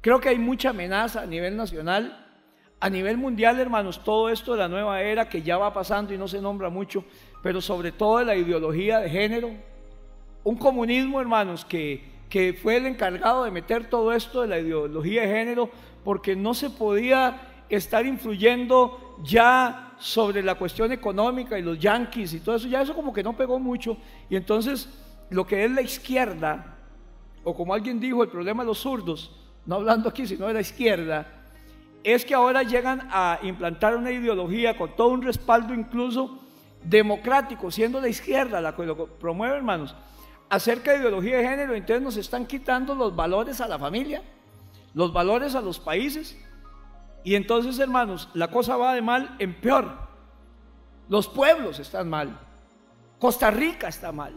Creo que hay mucha amenaza a nivel nacional, a nivel mundial, hermanos, todo esto de la nueva era que ya va pasando y no se nombra mucho, pero sobre todo de la ideología de género, un comunismo, hermanos, que fue el encargado de meter todo esto de la ideología de género, porque no se podía estar influyendo ya sobre la cuestión económica y los yanquis y todo eso, ya eso como que no pegó mucho, y entonces lo que es la izquierda, o como alguien dijo, el problema de los zurdos, no hablando aquí sino de la izquierda, es que ahora llegan a implantar una ideología con todo un respaldo incluso democrático, siendo la izquierda la que lo promueve, hermanos, acerca de ideología de género. Entonces nos están quitando los valores a la familia, los valores a los países, y entonces, hermanos, la cosa va de mal en peor. Los pueblos están mal, Costa Rica está mal,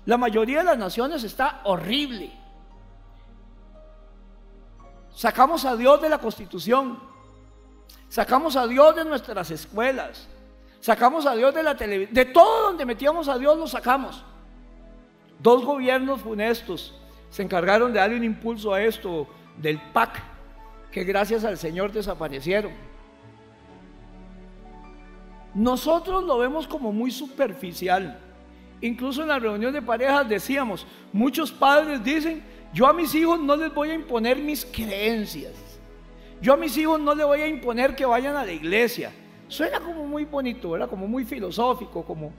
la mayoría de las naciones está horrible. Sacamos a Dios de la Constitución, sacamos a Dios de nuestras escuelas, sacamos a Dios de la televisión, de todo donde metíamos a Dios lo sacamos. Dos gobiernos funestos se encargaron de darle un impulso a esto del PAC, que gracias al Señor desaparecieron. Nosotros lo vemos como muy superficial. Incluso en la reunión de parejas decíamos, muchos padres dicen, yo a mis hijos no les voy a imponer mis creencias, yo a mis hijos no les voy a imponer que vayan a la iglesia. Suena como muy bonito, ¿verdad? Como muy filosófico, como...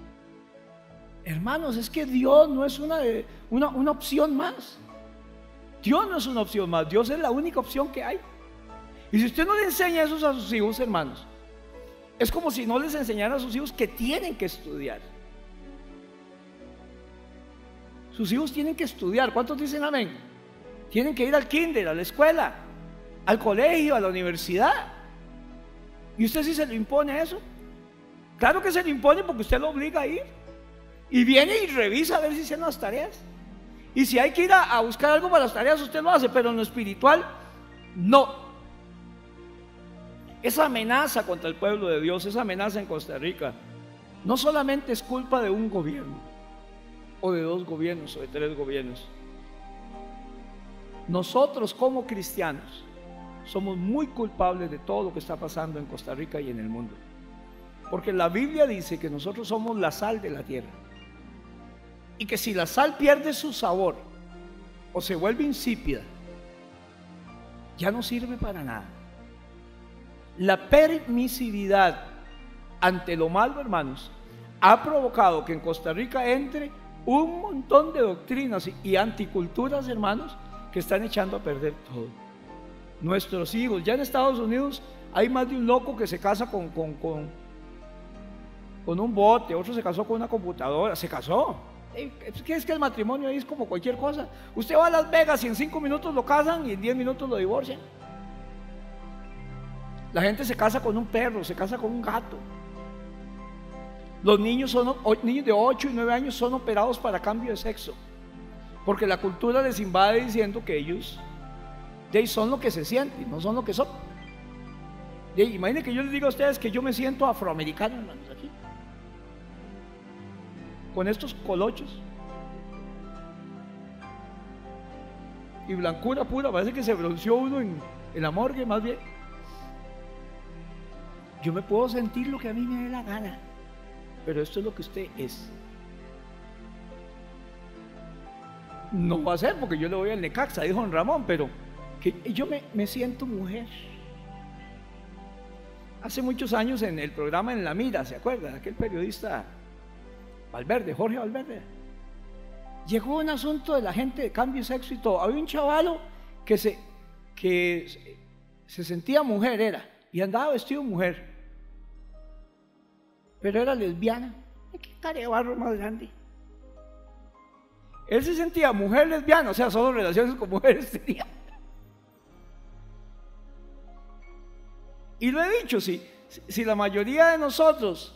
Hermanos, es que Dios no es una opción más. Dios no es una opción más, Dios es la única opción que hay. Y si usted no le enseña eso a sus hijos, hermanos, es como si no les enseñara a sus hijos que tienen que estudiar. Sus hijos tienen que estudiar. ¿Cuántos dicen amén? Tienen que ir al kinder, a la escuela, al colegio, a la universidad. ¿Y usted sí se lo impone eso? Claro que se lo impone porque usted lo obliga a ir. Y viene y revisa a ver si hacen las tareas. Y si hay que ir a buscar algo para las tareas, usted lo hace, pero en lo espiritual, no. Esa amenaza contra el pueblo de Dios, esa amenaza en Costa Rica, no solamente es culpa de un gobierno, o de dos gobiernos, o de tres gobiernos. Nosotros como cristianos somos muy culpables de todo lo que está pasando en Costa Rica y en el mundo, porque la Biblia dice que nosotros somos la sal de la tierra, y que si la sal pierde su sabor o se vuelve insípida, ya no sirve para nada. La permisividad ante lo malo, hermanos, ha provocado que en Costa Rica entre un montón de doctrinas y anticulturas, hermanos, que están echando a perder todo. Nuestros hijos, ya en Estados Unidos hay más de un loco que se casa con un bote, otro se casó con una computadora, se casó. Es que el matrimonio ahí es como cualquier cosa. Usted va a Las Vegas y en 5 minutos lo casan y en 10 minutos lo divorcian. La gente se casa con un perro, se casa con un gato. Los niños de 8 y 9 años son operados para cambio de sexo, porque la cultura les invade diciendo que ellos son lo que se sienten, no son lo que son. Imaginen que yo les digo a ustedes que yo me siento afroamericano, hermanos, aquí, con estos colochos y blancura pura, parece que se bronceó uno en la morgue más bien. Yo me puedo sentir lo que a mí me dé la gana, pero esto es lo que usted es. No va a ser porque yo le voy al Necaxa, dijo don Ramón, pero que yo me siento mujer. Hace muchos años en el programa En la Mira, ¿se acuerdan? Aquel periodista Valverde, Jorge Valverde, llegó un asunto de la gente de cambio de sexo y todo. Había un chavalo que se sentía mujer, y andaba vestido de mujer, pero era lesbiana. ¡Qué carebarro más grande! Él se sentía mujer lesbiana, o sea, solo relaciones con mujeres tenía. Y lo he dicho, si la mayoría de nosotros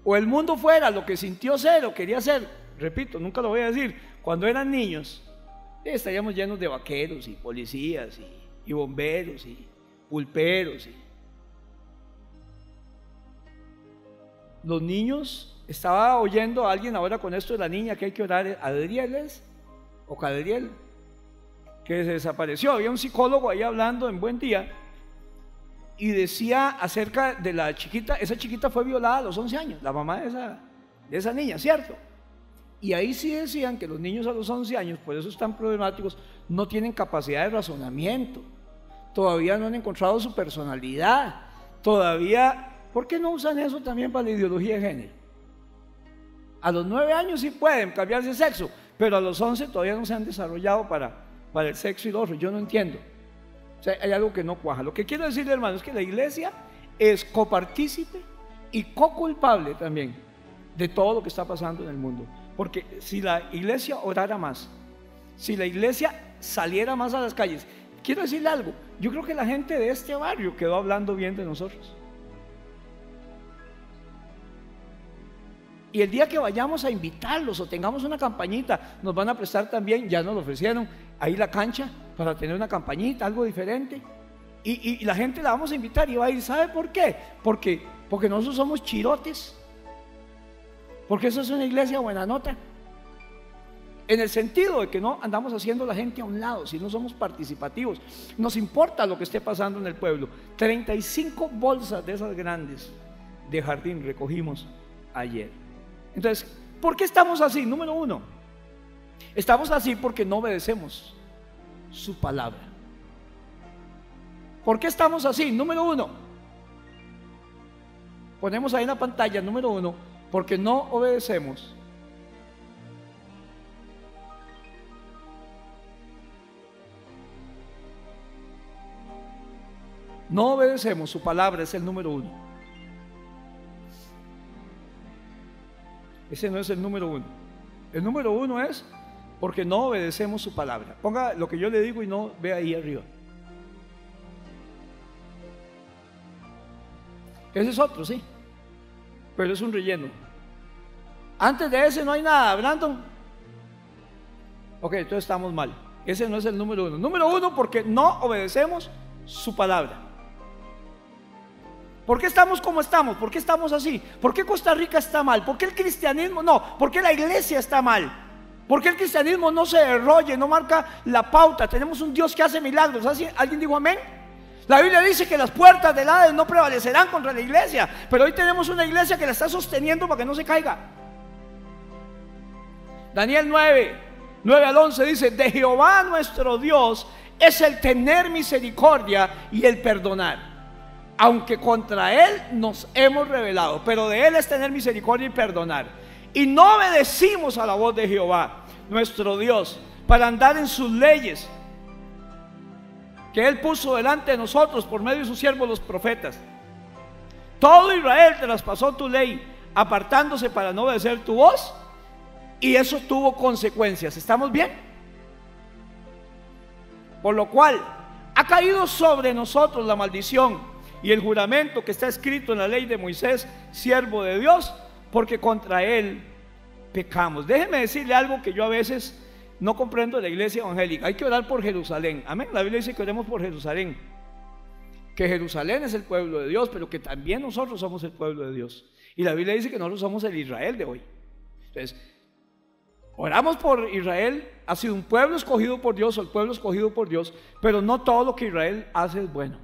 o el mundo fuera lo que sintió ser o quería ser, repito, nunca lo voy a decir, cuando eran niños, estaríamos llenos de vaqueros y policías y bomberos y pulperos. Los niños, estaba oyendo a alguien ahora con esto de la niña que hay que orar, ¿Adriel es? ¿O Cadriel? que se desapareció. Había un psicólogo ahí hablando en Buen Día y decía acerca de la chiquita. Esa chiquita fue violada a los 11 años, la mamá de esa niña, ¿cierto? Y ahí sí decían que los niños a los 11 años, por eso están problemáticos, no tienen capacidad de razonamiento, todavía no han encontrado su personalidad, todavía. ¿Por qué no usan eso también para la ideología de género? A los 9 años sí pueden cambiarse de sexo, pero a los 11 todavía no se han desarrollado para el sexo y lo otro. Yo no entiendo. O sea, hay algo que no cuaja. Lo que quiero decirle, hermano, es que la iglesia es copartícipe y coculpable también de todo lo que está pasando en el mundo. Porque si la iglesia orara más, si la iglesia saliera más a las calles, quiero decirle algo, yo creo que la gente de este barrio quedó hablando bien de nosotros. Y el día que vayamos a invitarlos o tengamos una campañita, nos van a prestar también, ya nos lo ofrecieron, ahí la cancha para tener una campañita, algo diferente. Y la gente la vamos a invitar y va a ir. ¿Sabe por qué? Porque nosotros somos chirotes. Porque eso es una iglesia buena nota. En el sentido de que no andamos haciendo la gente a un lado, si no somos participativos. Nos importa lo que esté pasando en el pueblo. 35 bolsas de esas grandes de jardín recogimos ayer. Entonces, ¿por qué estamos así? Número uno, estamos así porque no obedecemos su palabra. ¿Por qué estamos así? Número uno, ponemos ahí en la pantalla, número uno, porque no obedecemos su palabra, es el número uno. Ese no es el número uno. El número uno es porque no obedecemos su palabra. Ponga lo que yo le digo y no vea ahí arriba. Ese es otro, sí, pero es un relleno. Antes de ese no hay nada, Brandon. Ok, entonces estamos mal. Ese no es el número uno. Número uno, porque no obedecemos su palabra. ¿Por qué estamos como estamos? ¿Por qué estamos así? ¿Por qué Costa Rica está mal? ¿Por qué el cristianismo no? ¿Por qué la iglesia está mal? ¿Por qué el cristianismo no se derrolle, no marca la pauta? Tenemos un Dios que hace milagros. ¿Alguien dijo amén? La Biblia dice que las puertas del Hades no prevalecerán contra la iglesia, pero hoy tenemos una iglesia que la está sosteniendo para que no se caiga. Daniel 9 al 11 dice: de Jehová nuestro Dios es el tener misericordia y el perdonar, aunque contra Él nos hemos rebelado, pero de Él es tener misericordia y perdonar. Y no obedecimos a la voz de Jehová nuestro Dios para andar en sus leyes que Él puso delante de nosotros por medio de sus siervos los profetas. Todo Israel traspasó tu ley, apartándose para no obedecer tu voz, y eso tuvo consecuencias. ¿Estamos bien? Por lo cual ha caído sobre nosotros la maldición y el juramento que está escrito en la ley de Moisés, siervo de Dios, porque contra él pecamos. Déjeme decirle algo que yo a veces no comprendo de la iglesia evangélica. Hay que orar por Jerusalén. Amén. La Biblia dice que oremos por Jerusalén, que Jerusalén es el pueblo de Dios, pero que también nosotros somos el pueblo de Dios. Y la Biblia dice que nosotros somos el Israel de hoy. Entonces, oramos por Israel. Ha sido un pueblo escogido por Dios, o el pueblo escogido por Dios, pero no todo lo que Israel hace es bueno.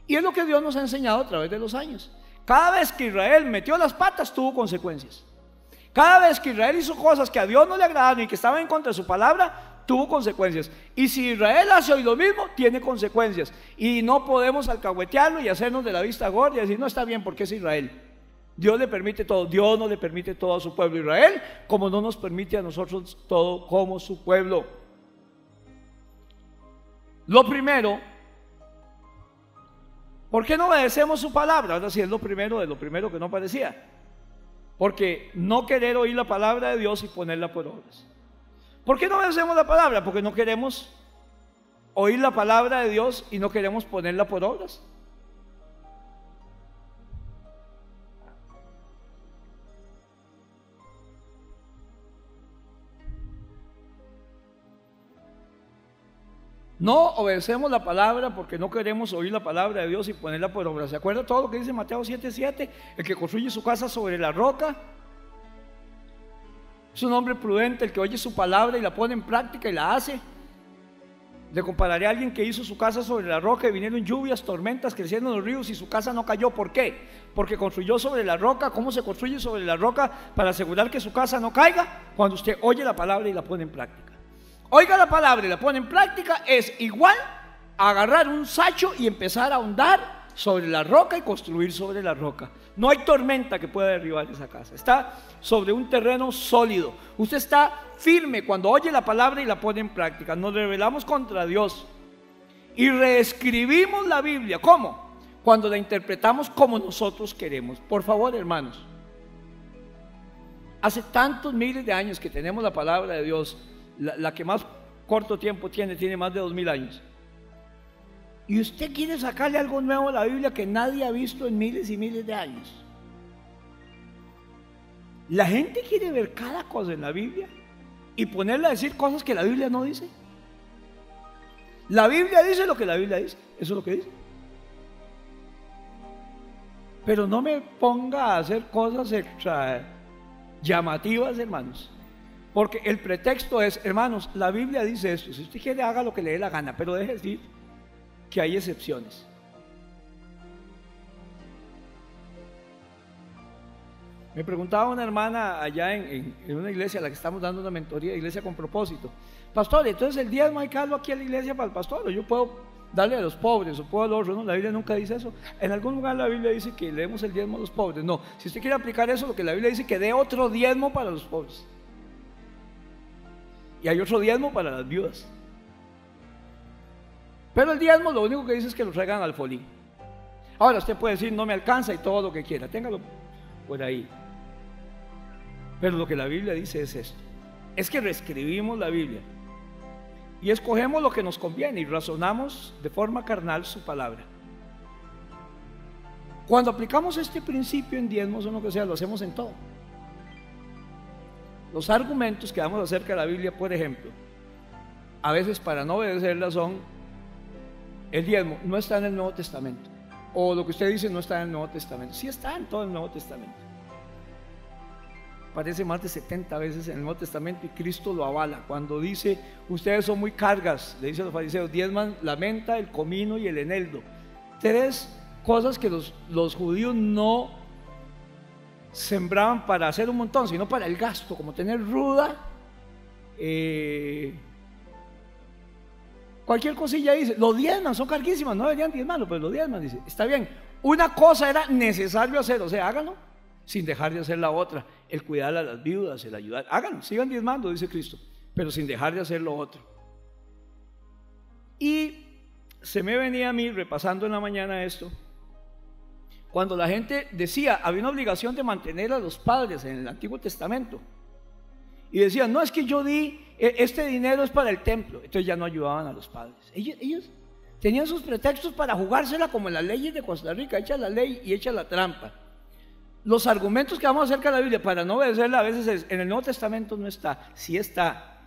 Y es lo que Dios nos ha enseñado a través de los años. Cada vez que Israel metió las patas, tuvo consecuencias. Cada vez que Israel hizo cosas que a Dios no le agradaron y que estaban en contra de su palabra, tuvo consecuencias. Y si Israel hace hoy lo mismo, tiene consecuencias. Y no podemos alcahuetearlo y hacernos de la vista gorda y decir: no, está bien porque es Israel. Dios le permite todo. Dios no le permite todo a su pueblo Israel, como no nos permite a nosotros todo como su pueblo. Lo primero, ¿por qué no obedecemos su palabra? Ahora sí es lo primero de lo primero que no parecía. Porque no querer oír la palabra de Dios y ponerla por obras. ¿Por qué no obedecemos la palabra? Porque no queremos oír la palabra de Dios y no queremos ponerla por obras. No obedecemos la palabra porque no queremos oír la palabra de Dios y ponerla por obra. ¿Se acuerda todo lo que dice Mateo 7:7? El que construye su casa sobre la roca es un hombre prudente, el que oye su palabra y la pone en práctica y la hace. Le compararé a alguien que hizo su casa sobre la roca y vinieron lluvias, tormentas, crecieron los ríos y su casa no cayó. ¿Por qué? Porque construyó sobre la roca. ¿Cómo se construye sobre la roca para asegurar que su casa no caiga? Cuando usted oye la palabra y la pone en práctica. Oiga la palabra y la pone en práctica es igual a agarrar un sacho y empezar a ahondar sobre la roca y construir sobre la roca. No hay tormenta que pueda derribar esa casa. Está sobre un terreno sólido. Usted está firme cuando oye la palabra y la pone en práctica. Nos rebelamos contra Dios y reescribimos la Biblia. ¿Cómo? Cuando la interpretamos como nosotros queremos. Por favor, hermanos, hace tantos miles de años que tenemos la palabra de Dios. La que más corto tiempo tiene más de 2000 años. Y usted quiere sacarle algo nuevo a la Biblia que nadie ha visto en miles y miles de años. La gente quiere ver cada cosa en la Biblia y ponerle a decir cosas que la Biblia no dice. La Biblia dice lo que la Biblia dice, eso es lo que dice. Pero no me ponga a hacer cosas extra llamativas, hermanos. Porque el pretexto es, hermanos, la Biblia dice esto. Si usted quiere, haga lo que le dé la gana, pero deje decir que hay excepciones. Me preguntaba una hermana allá en una iglesia a la que estamos dando una mentoría, iglesia con propósito: pastor, entonces el diezmo hay que darlo aquí a la iglesia para el pastor, o yo puedo darle a los pobres, o puedo al otro. No, la Biblia nunca dice eso. En algún lugar la Biblia dice que le demos el diezmo a los pobres. No, si usted quiere aplicar eso, lo que la Biblia dice, que dé otro diezmo para los pobres. Y hay otro diezmo para las viudas. Pero el diezmo lo único que dice es que lo traigan al folín. Ahora usted puede decir, no me alcanza, y todo lo que quiera, téngalo por ahí. Pero lo que la Biblia dice es esto: es que reescribimos la Biblia y escogemos lo que nos conviene y razonamos de forma carnal su palabra. Cuando aplicamos este principio en diezmos o lo que sea, lo hacemos en todo. Los argumentos que damos acerca de la Biblia, por ejemplo, a veces para no obedecerla son: el diezmo no está en el Nuevo Testamento, o lo que usted dice no está en el Nuevo Testamento. Sí está en todo el Nuevo Testamento. Aparece más de 70 veces en el Nuevo Testamento y Cristo lo avala cuando dice: ustedes son muy cargas, le dice a los fariseos, diezman la menta, el comino y el eneldo. 3 cosas que los judíos no sembraban para hacer un montón, sino para el gasto, como tener ruda, cualquier cosilla. Dice, los diezman, son carguísimas, no deberían diezmarlo, pero los diezman, dice, está bien. Una cosa era necesario hacer, o sea, háganlo sin dejar de hacer la otra: el cuidar a las viudas, el ayudar. Háganlo, sigan diezmando, dice Cristo, pero sin dejar de hacer lo otro. Y se me venía a mí, repasando en la mañana esto, cuando la gente decía, había una obligación de mantener a los padres en el Antiguo Testamento, y decían, no, es que yo di, este dinero es para el templo. Entonces ya no ayudaban a los padres. Ellos tenían sus pretextos para jugársela, como en las leyes de Costa Rica: echa la ley y echa la trampa. Los argumentos que vamos acerca de la Biblia para no obedecerla a veces es: en el Nuevo Testamento no está. Sí está.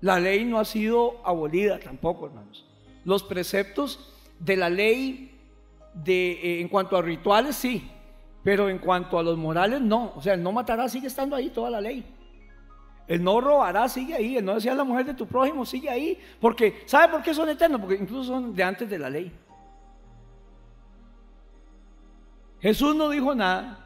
La ley no ha sido abolida tampoco, hermanos. Los preceptos de la ley en cuanto a rituales sí, pero en cuanto a los morales no. O sea, el no matarás sigue estando ahí, toda la ley. El no robarás sigue ahí. El no desear a la mujer de tu prójimo sigue ahí. Porque, ¿sabe por qué son eternos? Porque incluso son de antes de la ley. Jesús no dijo nada.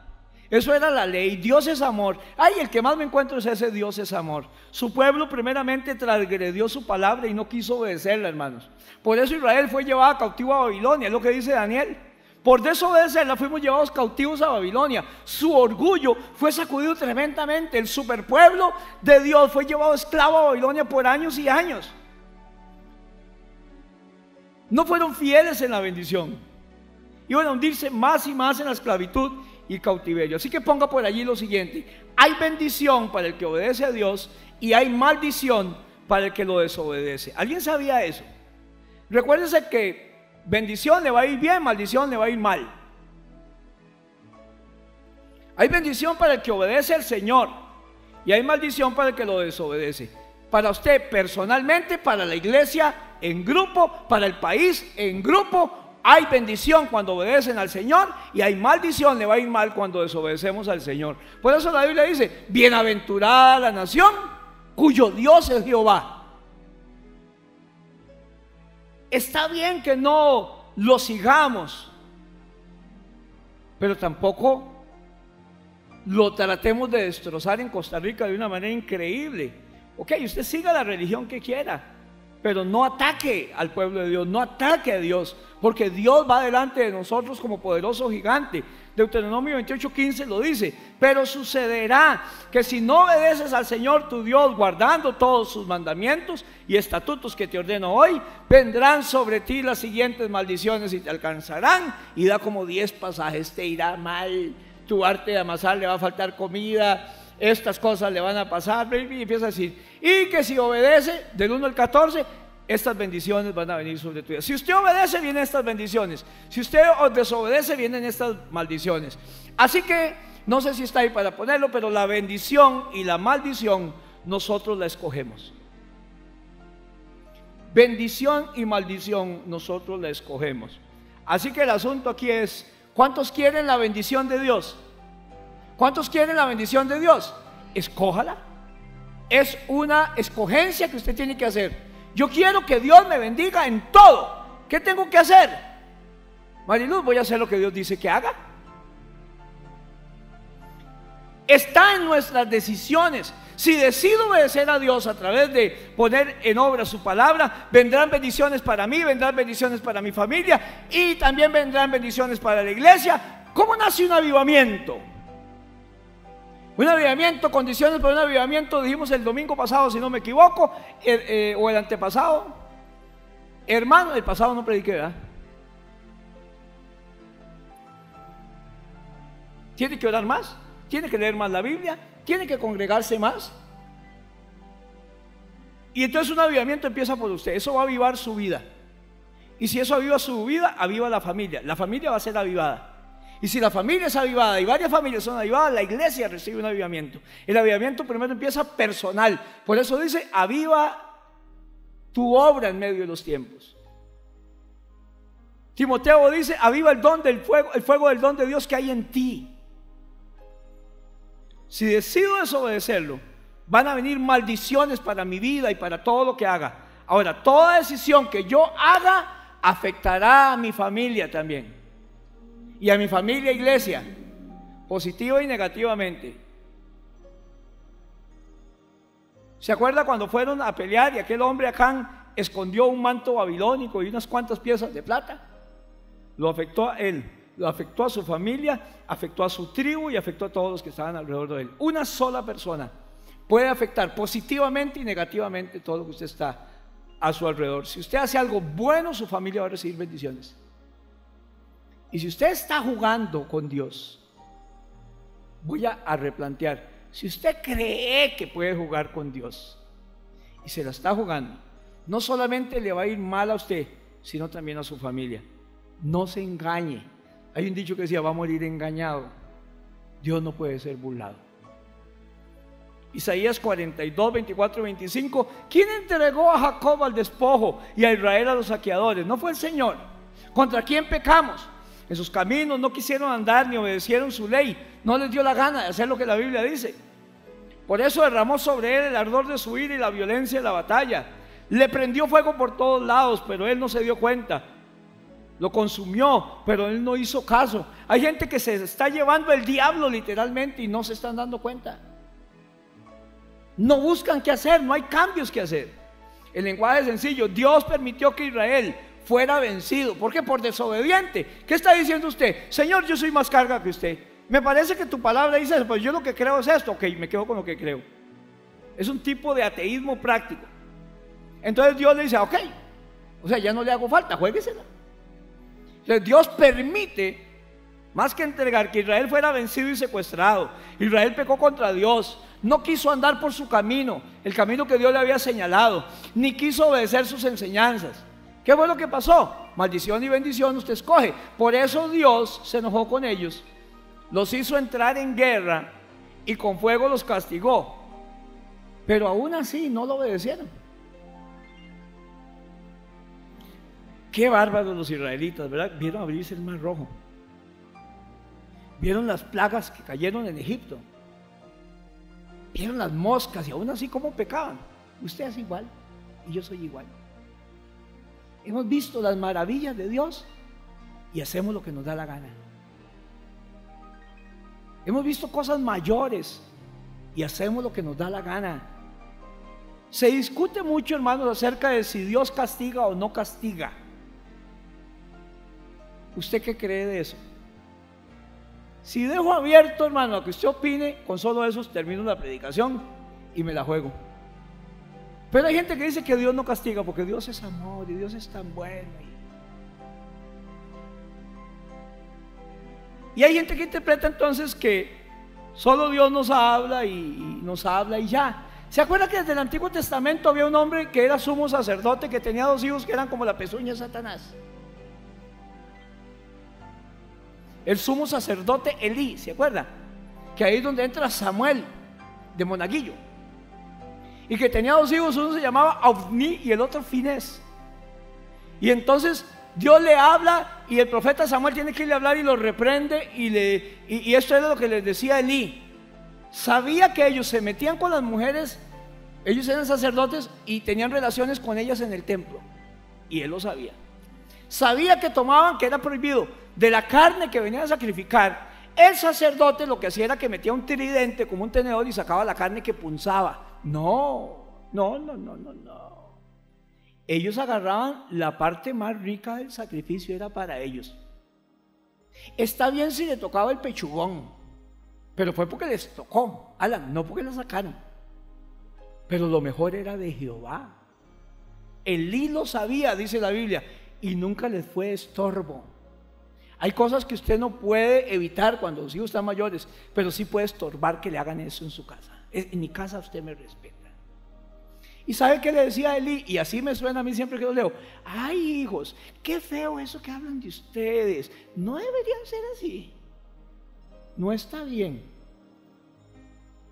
Eso era la ley. Dios es amor. Ay, el que más me encuentro es ese: Dios es amor. Su pueblo primeramente transgredió su palabra y no quiso obedecerla, hermanos. Por eso Israel fue llevado cautivo a Babilonia, es lo que dice Daniel. Por desobedecerla fuimos llevados cautivos a Babilonia. Su orgullo fue sacudido tremendamente. El superpueblo de Dios fue llevado esclavo a Babilonia por años y años. No fueron fieles en la bendición. Iban a hundirse más y más en la esclavitud y cautiverio. Así que ponga por allí lo siguiente: hay bendición para el que obedece a Dios y hay maldición para el que lo desobedece. ¿Alguien sabía eso? Recuérdese que bendición le va a ir bien, maldición le va a ir mal. Hay bendición para el que obedece al Señor y hay maldición para el que lo desobedece. Para usted personalmente, para la iglesia en grupo, para el país en grupo. Hay bendición cuando obedecen al Señor y hay maldición, le va a ir mal cuando desobedecemos al Señor. Por eso la Biblia dice: bienaventurada la nación cuyo Dios es Jehová. Está bien que no lo sigamos, pero tampoco lo tratemos de destrozar en Costa Rica de una manera increíble. Ok, usted siga la religión que quiera, pero no ataque al pueblo de Dios, no ataque a Dios, porque Dios va delante de nosotros como poderoso gigante. Deuteronomio 28:15 lo dice: pero sucederá que si no obedeces al Señor tu Dios, guardando todos sus mandamientos y estatutos que te ordeno hoy, vendrán sobre ti las siguientes maldiciones y te alcanzarán. Y da como 10 pasajes: te irá mal, tu arte de amasar le va a faltar comida, estas cosas le van a pasar, y empieza a decir, y que si obedece, del 1 al 14, estas bendiciones van a venir sobre tu vida. Si usted obedece, vienen estas bendiciones. Si usted desobedece, vienen estas maldiciones. Así que, no sé si está ahí para ponerlo, pero la bendición y la maldición, nosotros la escogemos. Bendición y maldición, nosotros la escogemos. Así que el asunto aquí es, ¿cuántos quieren la bendición de Dios? ¿Cuántos quieren la bendición de Dios? Escójala. Es una escogencia que usted tiene que hacer. Yo quiero que Dios me bendiga en todo. ¿Qué tengo que hacer? Mariluz, voy a hacer lo que Dios dice que haga. Está en nuestras decisiones. Si decido obedecer a Dios a través de poner en obra su palabra, vendrán bendiciones para mí, vendrán bendiciones para mi familia y también vendrán bendiciones para la iglesia. ¿Cómo nace un avivamiento? Un avivamiento, condiciones para un avivamiento, dijimos el domingo pasado, si no me equivoco, o el antepasado. Hermano, el pasado no prediqué, ¿verdad? Tiene que orar más, tiene que leer más la Biblia, tiene que congregarse más. Y entonces un avivamiento empieza por usted. Eso va a avivar su vida. Y si eso aviva su vida, aviva la familia. La familia va a ser avivada. Y si la familia es avivada y varias familias son avivadas, la iglesia recibe un avivamiento. El avivamiento primero empieza personal. Por eso dice, aviva tu obra en medio de los tiempos. Timoteo dice, aviva el don del fuego, el fuego del don de Dios que hay en ti. Si decido desobedecerlo, van a venir maldiciones para mi vida y para todo lo que haga. Ahora, toda decisión que yo haga afectará a mi familia también. Y a mi familia, iglesia, positiva y negativamente. ¿Se acuerda cuando fueron a pelear y aquel hombre Acán escondió un manto babilónico y unas cuantas piezas de plata? Lo afectó a él, lo afectó a su familia, afectó a su tribu y afectó a todos los que estaban alrededor de él. Una sola persona puede afectar positivamente y negativamente todo lo que usted está a su alrededor. Si usted hace algo bueno, su familia va a recibir bendiciones. Y si usted está jugando con Dios, voy a replantear. Si usted cree que puede jugar con Dios y se la está jugando, no solamente le va a ir mal a usted, sino también a su familia. No se engañe. Hay un dicho que decía, va a morir engañado. Dios no puede ser burlado. Isaías 42, 24 y 25. ¿Quién entregó a Jacob al despojo y a Israel a los saqueadores? ¿No fue el Señor? ¿Contra quién pecamos? En sus caminos no quisieron andar ni obedecieron su ley. No les dio la gana de hacer lo que la Biblia dice. Por eso derramó sobre él el ardor de su ira y la violencia de la batalla. Le prendió fuego por todos lados, pero él no se dio cuenta. Lo consumió, pero él no hizo caso. Hay gente que se está llevando el diablo literalmente y no se están dando cuenta. No buscan qué hacer, no hay cambios que hacer. El lenguaje es sencillo. Dios permitió que Israel fuera vencido. ¿Por qué? Por desobediente. ¿Qué está diciendo usted? Señor, yo soy más carga que usted. Me parece que tu palabra dice eso, pues yo lo que creo es esto. Ok, me quedo con lo que creo. Es un tipo de ateísmo práctico. Entonces Dios le dice, ok, o sea, ya no le hago falta, juéguesela. Entonces Dios permite, más que entregar, que Israel fuera vencido y secuestrado. Israel pecó contra Dios. No quiso andar por su camino, el camino que Dios le había señalado, ni quiso obedecer sus enseñanzas. ¿Qué fue lo que pasó? Maldición y bendición usted escoge. Por eso Dios se enojó con ellos, los hizo entrar en guerra y con fuego los castigó. Pero aún así no lo obedecieron. Qué bárbaros los israelitas, ¿verdad? Vieron abrirse el mar rojo. Vieron las plagas que cayeron en Egipto. Vieron las moscas y aún así cómo pecaban. Usted es igual y yo soy igual. Hemos visto las maravillas de Dios y hacemos lo que nos da la gana. Hemos visto cosas mayores y hacemos lo que nos da la gana. Se discute mucho, hermanos, acerca de si Dios castiga o no castiga. ¿Usted qué cree de eso? Si dejo abierto, hermano, a que usted opine, con solo eso termino la predicación y me la juego. Pero hay gente que dice que Dios no castiga porque Dios es amor y Dios es tan bueno. Y hay gente que interpreta entonces que solo Dios nos habla y nos habla y ya. ¿Se acuerda que desde el Antiguo Testamento había un hombre que era sumo sacerdote, que tenía 2 hijos que eran como la pezuña de Satanás? El sumo sacerdote Elí, ¿se acuerda? Que ahí es donde entra Samuel de monaguillo, y que tenía 2 hijos, uno se llamaba Ofni y el otro Finés. Y entonces Dios le habla y el profeta Samuel tiene que irle a hablar y lo reprende y esto era lo que les decía Elí. Sabía que ellos se metían con las mujeres, ellos eran sacerdotes y tenían relaciones con ellas en el templo, y él lo sabía. Sabía que tomaban, que era prohibido, de la carne que venían a sacrificar. El sacerdote lo que hacía era que metía un tridente como un tenedor y sacaba la carne que punzaba. No. Ellos agarraban la parte más rica del sacrificio, era para ellos. Está bien si le tocaba el pechugón, pero fue porque les tocó, Alan, no porque la sacaron. Pero lo mejor era de Jehová. Elí lo sabía, dice la Biblia, y nunca les fue estorbo. Hay cosas que usted no puede evitar cuando los hijos están mayores, pero sí puede estorbar que le hagan eso en su casa. En mi casa usted me respeta. ¿Y sabe qué le decía a Elí? Y así me suena a mí siempre que lo leo. Ay, hijos, qué feo eso que hablan de ustedes. No deberían ser así. No está bien.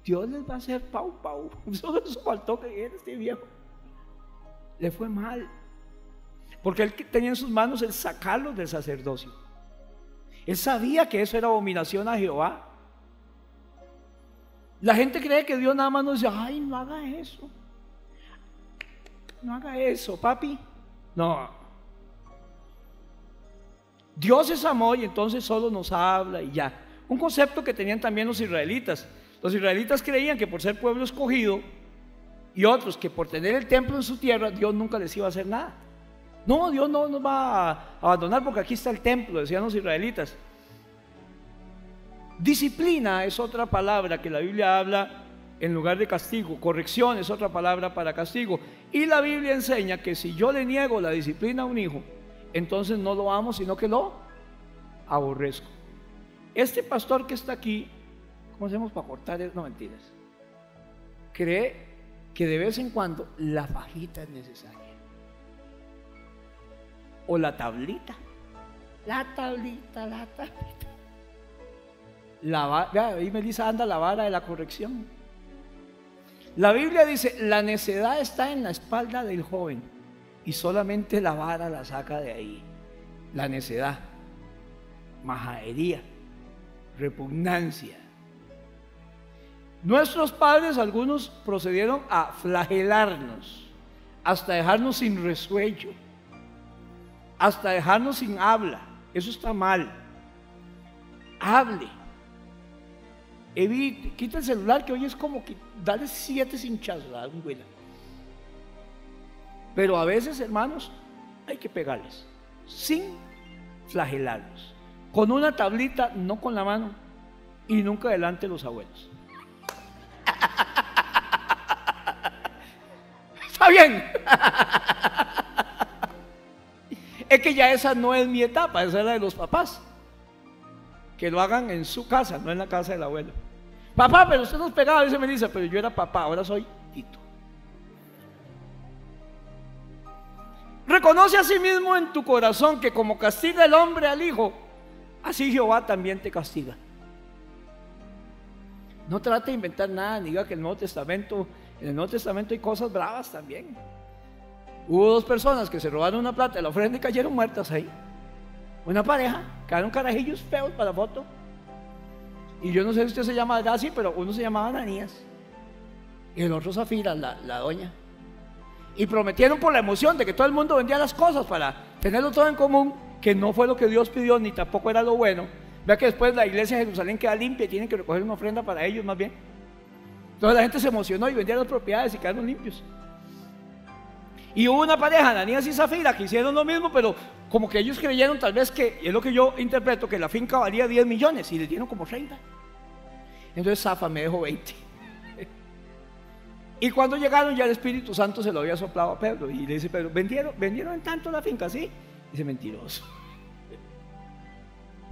Dios les va a hacer pau. Solo eso faltó que dijera este viejo. Le fue mal. Porque él tenía en sus manos el sacarlos del sacerdocio. Él sabía que eso era abominación a Jehová. La gente cree que Dios nada más nos dice, ay, no haga eso. No haga eso, papi. No. Dios es amor y entonces solo nos habla y ya. Un concepto que tenían también los israelitas. Los israelitas creían que por ser pueblo escogido, y otros que por tener el templo en su tierra, Dios nunca les iba a hacer nada. No, Dios no nos va a abandonar porque aquí está el templo, decían los israelitas. Disciplina es otra palabra que la Biblia habla en lugar de castigo. Corrección es otra palabra para castigo. Y la Biblia enseña que si yo le niego la disciplina a un hijo, entonces no lo amo, sino que lo aborrezco. Este pastor que está aquí, ¿cómo hacemos para cortar? No, mentiras. Cree que de vez en cuando la fajita es necesaria. O la tablita. La tablita. Ahí Melissa anda la vara de la corrección. La Biblia dice, la necedad está en la espalda del joven y solamente la vara la saca de ahí. La necedad, majadería, repugnancia. Nuestros padres, algunos procedieron a flagelarnos hasta dejarnos sin resuello, hasta dejarnos sin habla. Eso está mal. Hable. Evite, quita el celular, que hoy es como que darle 7 cinchazos a un güey. Pero a veces, hermanos, hay que pegarles sin flagelarlos, con una tablita, no con la mano, y nunca delante de los abuelos. Está bien. Es que ya esa no es mi etapa, esa es la de los papás. Que lo hagan en su casa, no en la casa del abuelo. Papá, pero usted nos pegaba, dice Melissa, pero yo era papá, ahora soy Tito. Reconoce a sí mismo en tu corazón que como castiga el hombre al hijo, así Jehová también te castiga. No trate de inventar nada, ni diga que en el Nuevo Testamento hay cosas bravas también. Hubo 2 personas que se robaron una plata de la ofrenda y cayeron muertas ahí. Una pareja, quedaron carajillos feos para la foto. Y yo no sé si usted se llama así, pero uno se llamaba Ananías y el otro Zafira, la doña. y prometieron por la emoción de que todo el mundo vendía las cosas para tenerlo todo en común, que no fue lo que Dios pidió ni tampoco era lo bueno. Vea que después la iglesia de Jerusalén queda limpia y tienen que recoger una ofrenda para ellos más bien. Entonces la gente se emocionó y vendía las propiedades y quedaron limpios. Y hubo una pareja, Ananías y Zafira, que hicieron lo mismo, pero como que ellos creyeron tal vez que, es lo que yo interpreto, que la finca valía 10 millones y les dieron como 30. Entonces Zafa me dejó 20. Y cuando llegaron ya el Espíritu Santo se lo había soplado a Pedro y le dice Pedro, ¿vendieron en tanto la finca? Sí. Dice, mentiroso.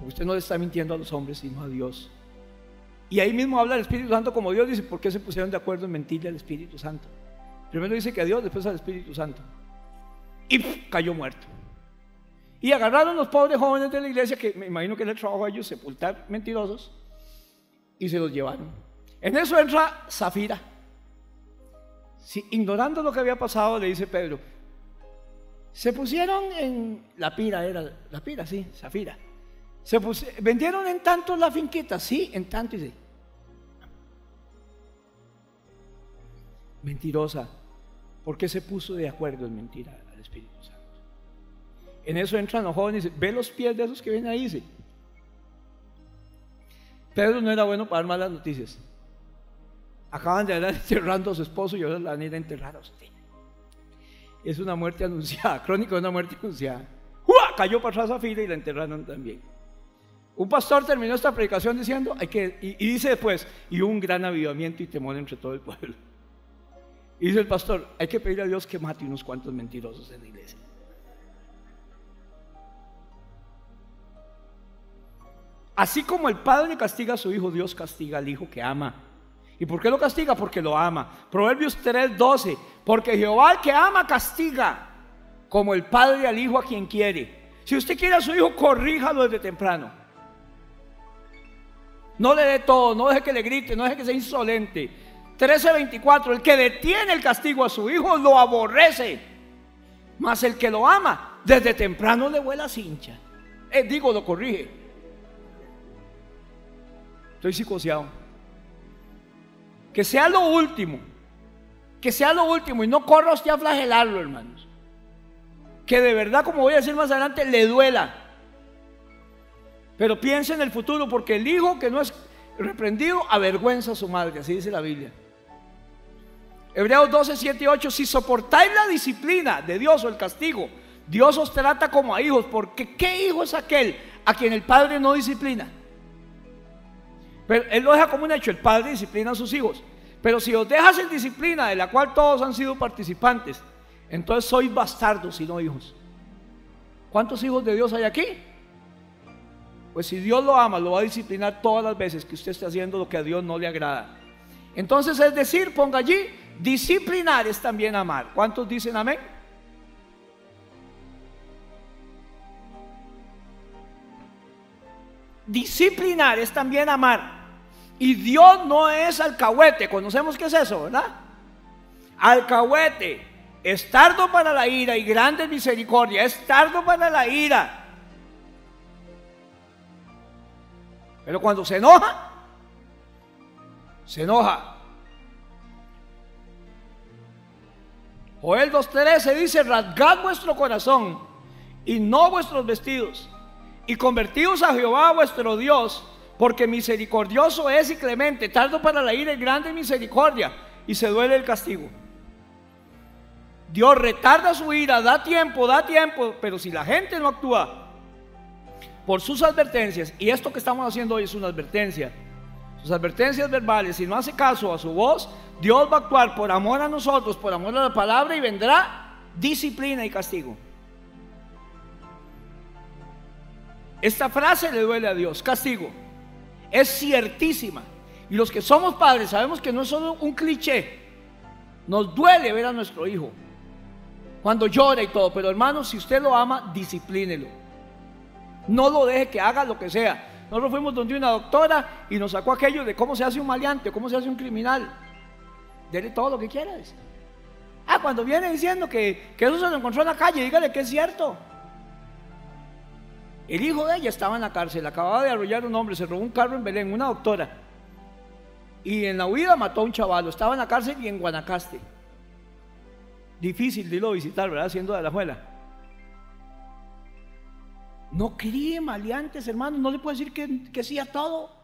Usted no le está mintiendo a los hombres sino a Dios. Y ahí mismo habla el Espíritu Santo como Dios. Dice, ¿por qué se pusieron de acuerdo en mentirle al Espíritu Santo? Primero dice que a Dios, después al Espíritu Santo. Y cayó muerto. Y agarraron los pobres jóvenes de la iglesia, que me imagino que era el trabajo a ellos sepultar mentirosos, y se los llevaron. En eso entra Zafira. Sí, ignorando lo que había pasado, le dice Pedro, se pusieron en la pira, sí, Zafira. ¿Vendieron en tanto la finquita? Sí, en tanto. Y dice, mentirosa, ¿por qué se puso de acuerdo en mentir al Espíritu Santo? En eso entran los jóvenes y dicen, ve los pies de esos que vienen ahí. Dice, Pedro no era bueno para dar malas noticias. Acaban de andar enterrando a su esposo y ahora la van a ir a enterrar a usted. Es una muerte anunciada, crónica de una muerte anunciada. ¡Uah! Cayó para atrás Zafira y la enterraron también. Un pastor terminó esta predicación diciendo, y dice después, y hubo un gran avivamiento y temor entre todo el pueblo. Y dice el pastor, hay que pedir a Dios que mate unos cuantos mentirosos en la iglesia. Así como el padre castiga a su hijo, Dios castiga al hijo que ama. ¿Y por qué lo castiga? Porque lo ama. Proverbios 3:12, porque Jehová al que ama castiga, como el padre al hijo a quien quiere. Si usted quiere a su hijo, corríjalo desde temprano. No le dé todo, no deje que le grite, no deje que sea insolente. 13:24, el que detiene el castigo a su hijo lo aborrece, mas el que lo ama desde temprano le vuela cincha. Lo corrige. Estoy psicoseado. Que sea lo último, y no corra usted a flagelarlo, hermanos. Que de verdad, como voy a decir más adelante, le duela. Pero piense en el futuro, porque el hijo que no es reprendido avergüenza a su madre, así dice la Biblia. Hebreos 12:7-8, si soportáis la disciplina de Dios o el castigo, Dios os trata como a hijos, porque ¿qué hijo es aquel a quien el padre no disciplina? Pero él lo deja como un hecho, el padre disciplina a sus hijos. Pero si os dejas en disciplina de la cual todos han sido participantes, entonces sois bastardos y no hijos. ¿Cuántos hijos de Dios hay aquí? Pues si Dios lo ama, lo va a disciplinar todas las veces que usted esté haciendo lo que a Dios no le agrada. Entonces, es decir, ponga allí, disciplinar es también amar. ¿Cuántos dicen amén? Disciplinar es también amar. Y Dios no es alcahuete. Conocemos qué es eso, ¿verdad? Alcahuete es tardo para la ira y grande misericordia. Es tardo para la ira, pero cuando se enoja, se enoja. Joel 2:13 dice, rasgad vuestro corazón y no vuestros vestidos, y convertíos a Jehová vuestro Dios, porque misericordioso es y clemente, tardo para la ira y grande misericordia, y se duele el castigo. Dios retarda su ira, da tiempo, pero si la gente no actúa por sus advertencias, y esto que estamos haciendo hoy es una advertencia, sus advertencias verbales, si no hace caso a su voz, Dios va a actuar por amor a nosotros, por amor a la palabra, y vendrá disciplina y castigo. Esta frase le duele a Dios, castigo, es ciertísima, y los que somos padres sabemos que no es solo un cliché. Nos duele ver a nuestro hijo cuando llora y todo, pero hermanos, si usted lo ama, disciplínelo. No lo deje que haga lo que sea. Nosotros fuimos donde una doctora y nos sacó aquello de cómo se hace un maleante, cómo se hace un criminal. Dele todo lo que quiera. Cuando viene diciendo que eso se lo encontró en la calle, dígale que es cierto. El hijo de ella estaba en la cárcel, acababa de arrollar un hombre, se robó un carro en Belén, una doctora, y en la huida mató a un chaval, estaba en la cárcel y en Guanacaste. difícil de irlo a visitar, ¿verdad? Siendo de Alajuela. No críe maleantes, hermanos, no le puedo decir que sí a todo.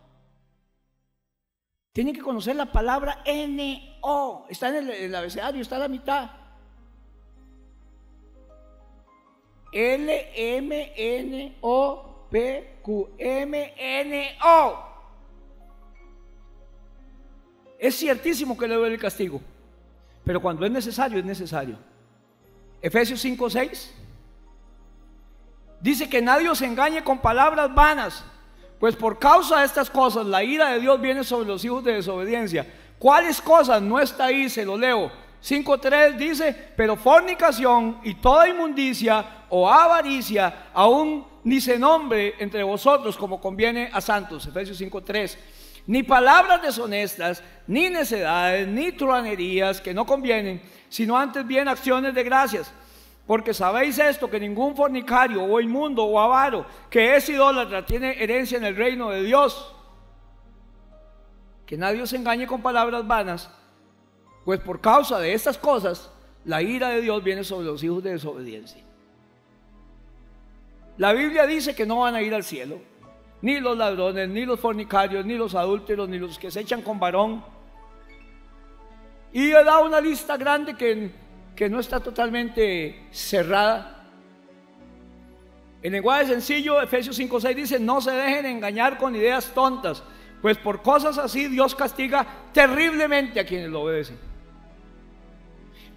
Tienen que conocer la palabra N-O, está en el abecedario, está a la mitad. L-M-N-O-P-Q-M-N-O. Es ciertísimo que le duele el castigo, pero cuando es necesario, es necesario. Efesios 5:6 dice que nadie os engañe con palabras vanas, pues por causa de estas cosas la ira de Dios viene sobre los hijos de desobediencia. ¿Cuáles cosas? No está ahí, se lo leo. 5:3 dice: pero fornicación y toda inmundicia o avaricia aún ni se nombre entre vosotros como conviene a santos. Efesios 5:3. Ni palabras deshonestas, ni necedades, ni truhanerías que no convienen, sino antes bien acciones de gracias. Porque sabéis esto, que ningún fornicario o inmundo o avaro que es idólatra tiene herencia en el reino de Dios. Que nadie os engañe con palabras vanas, pues por causa de estas cosas la ira de Dios viene sobre los hijos de desobediencia. La Biblia dice que no van a ir al cielo ni los ladrones, ni los fornicarios, ni los adúlteros, ni los que se echan con varón. Y he dado una lista grande que no está totalmente cerrada. En lenguaje sencillo, Efesios 5:6 dice: no se dejen engañar con ideas tontas, pues por cosas así Dios castiga terriblemente a quienes lo obedecen.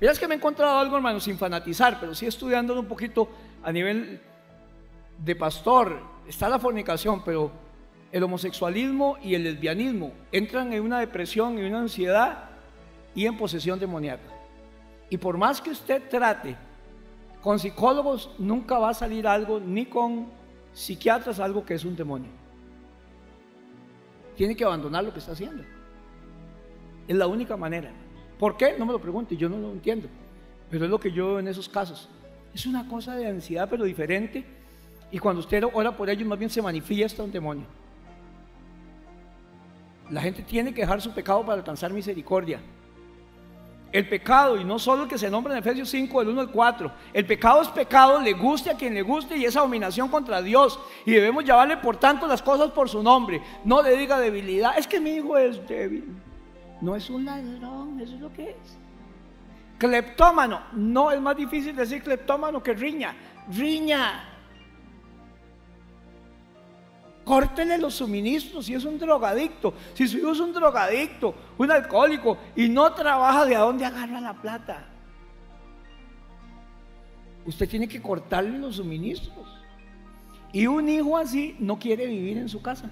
Mirá, que me he encontrado algo, hermano, sin fanatizar, pero sí estudiándolo un poquito a nivel de pastor. Está la fornicación, pero el homosexualismo y el lesbianismo entran en una depresión y una ansiedad y en posesión demoníaca. Y por más que usted trate con psicólogos, nunca va a salir algo, ni con psiquiatras, algo que es un demonio. Tiene que abandonar lo que está haciendo. Es la única manera. ¿Por qué? No me lo pregunte, yo no lo entiendo, pero es lo que yo veo en esos casos. Es una cosa de ansiedad, pero diferente. Y cuando usted ora por ellos, más bien se manifiesta un demonio. La gente tiene que dejar su pecado para alcanzar misericordia. El pecado, y no solo el que se nombra en Efesios 5, del 1 al 4, el pecado es pecado, le guste a quien le guste, y es abominación contra Dios, y debemos llamarle por tanto las cosas por su nombre. No le diga debilidad, es que mi hijo es débil. No es un ladrón, eso es lo que es. Cleptómano, no, es más difícil decir cleptómano que riña. Riña. Córtele los suministros si es un drogadicto. Si su hijo es un drogadicto, un alcohólico, y no trabaja, ¿de dónde agarra la plata? Usted tiene que cortarle los suministros. Y un hijo así no quiere vivir en su casa.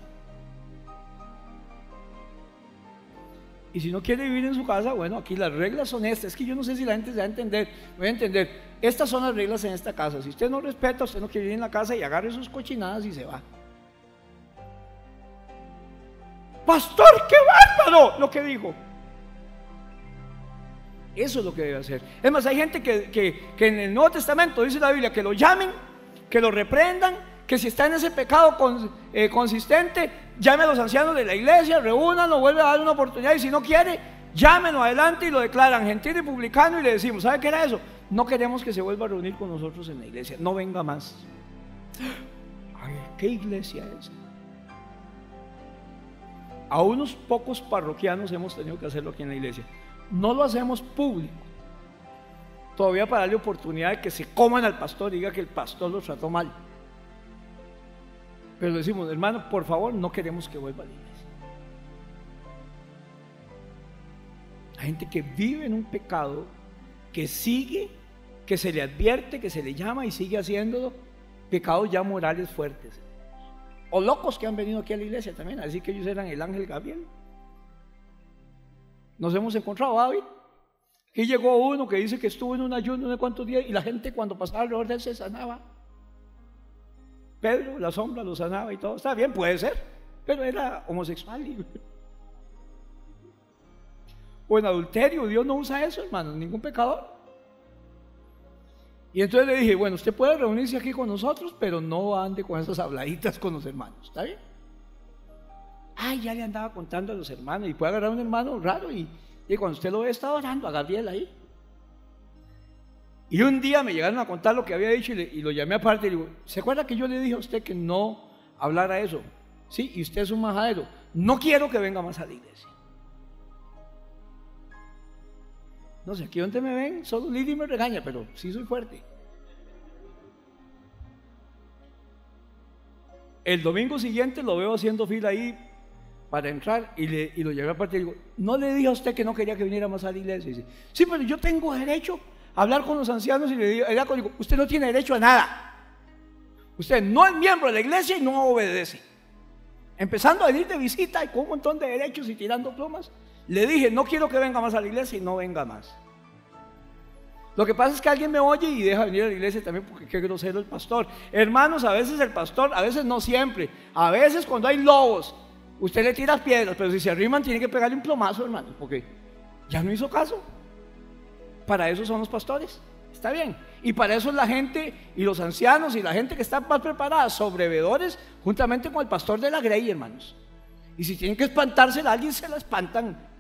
Y si no quiere vivir en su casa, bueno, aquí las reglas son estas. Es que yo no sé si la gente se va a entender. Voy a entender. Estas son las reglas en esta casa. Si usted no respeta, usted no quiere vivir en la casa, y agarre sus cochinadas y se va. Pastor, qué bárbaro lo que dijo. Eso es lo que debe hacer. Es más, hay gente que en el Nuevo Testamento dice la Biblia que lo llamen, que lo reprendan, que si está en ese pecado consistente, llame a los ancianos de la iglesia, reúnanlo, vuelve a darle una oportunidad, y si no quiere, llámenlo adelante y lo declaran gentil y publicano, y le decimos: ¿sabe qué era eso? No queremos que se vuelva a reunir con nosotros en la iglesia, no venga más. Ay, ¿qué iglesia es? A unos pocos parroquianos hemos tenido que hacerlo aquí en la iglesia. No lo hacemos público, todavía para darle oportunidad de que se coman al pastor y diga que el pastor lo trató mal. Pero le decimos: hermano, por favor, no queremos que vuelva a la iglesia. Hay gente que vive en un pecado, que sigue, que se le advierte, que se le llama y sigue haciéndolo. Pecados ya morales fuertes. O locos que han venido aquí a la iglesia también a decir que ellos eran el ángel Gabriel. Nos hemos encontrado, David. Aquí llegó uno que dice que estuvo en un ayuno de cuántos días, y la gente cuando pasaba alrededor de él se sanaba. Pedro, la sombra, lo sanaba y todo. Está bien, puede ser, pero era homosexual. O en adulterio. Dios no usa eso, hermano, ningún pecador. Y entonces le dije: bueno, usted puede reunirse aquí con nosotros, pero no ande con esas habladitas con los hermanos, ¿está bien? Ay, ya le andaba contando a los hermanos, y puede agarrar un hermano raro y cuando usted lo ve, está orando a Gabriel ahí. Y un día me llegaron a contar lo que había dicho y lo llamé aparte y le digo, ¿se acuerda que yo le dije a usted que no hablara eso? Sí, y usted es un majadero. No quiero que venga más a la iglesia. No sé, aquí donde me ven, solo Lili me regaña, pero sí soy fuerte. El domingo siguiente lo veo haciendo fila ahí para entrar y lo llevé aparte y le digo, ¿no le dije a usted que no quería que viniera más a la iglesia? Y dice, sí, pero yo tengo derecho a hablar con los ancianos. Y le digo, usted no tiene derecho a nada. Usted no es miembro de la iglesia y no obedece. Empezando a venir de visita y con un montón de derechos y tirando plumas, le dije, no quiero que venga más a la iglesia y no venga más. Lo que pasa es que alguien me oye y deja venir a la iglesia también porque qué grosero el pastor. Hermanos, a veces el pastor, a veces no siempre, a veces cuando hay lobos, usted le tira piedras, pero si se arriman tiene que pegarle un plomazo, hermano, porque ya no hizo caso. Para eso son los pastores, está bien. Y para eso es la gente y los ancianos y la gente que está más preparada, sobrevedores, juntamente con el pastor de la grey, hermanos. Y si tienen que espantársela a alguien, se la espantan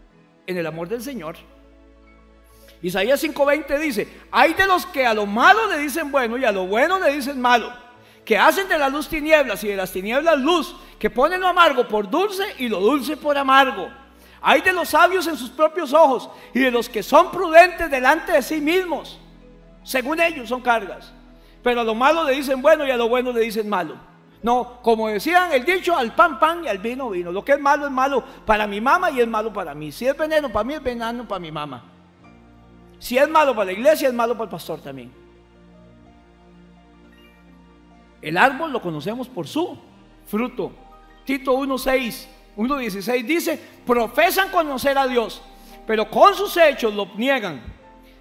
en el amor del Señor. Isaías 5:20 dice, hay de los que a lo malo le dicen bueno y a lo bueno le dicen malo, que hacen de la luz tinieblas y de las tinieblas luz, que ponen lo amargo por dulce y lo dulce por amargo. Hay de los sabios en sus propios ojos y de los que son prudentes delante de sí mismos. Según ellos son cargas, pero a lo malo le dicen bueno y a lo bueno le dicen malo. No, como decían el dicho, al pan pan y al vino vino. Lo que es malo para mi mamá y es malo para mí. Si es veneno para mí, es veneno para mi mamá. Si es malo para la iglesia, es malo para el pastor también. El árbol lo conocemos por su fruto. Tito 1:16 dice, profesan conocer a Dios, pero con sus hechos lo niegan,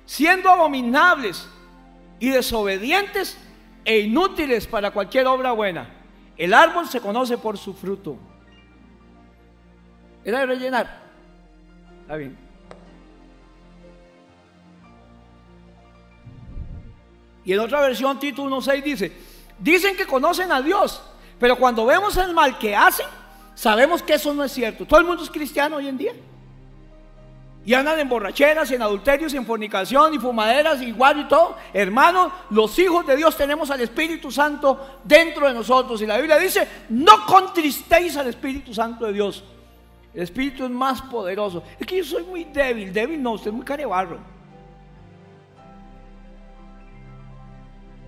siendo abominables y desobedientes e inútiles para cualquier obra buena. El árbol se conoce por su fruto. ¿Era de rellenar? Está bien. Y en otra versión, Tito 1:6 dice, dicen que conocen a Dios, pero cuando vemos el mal que hacen, sabemos que eso no es cierto. Todo el mundo es cristiano hoy en día. Y andan en borracheras, en adulterios, en fornicación y fumaderas, igual y todo. Hermanos, los hijos de Dios tenemos al Espíritu Santo dentro de nosotros. Y la Biblia dice, no contristéis al Espíritu Santo de Dios. El Espíritu es más poderoso. Es que yo soy muy débil no, usted es muy carebarro.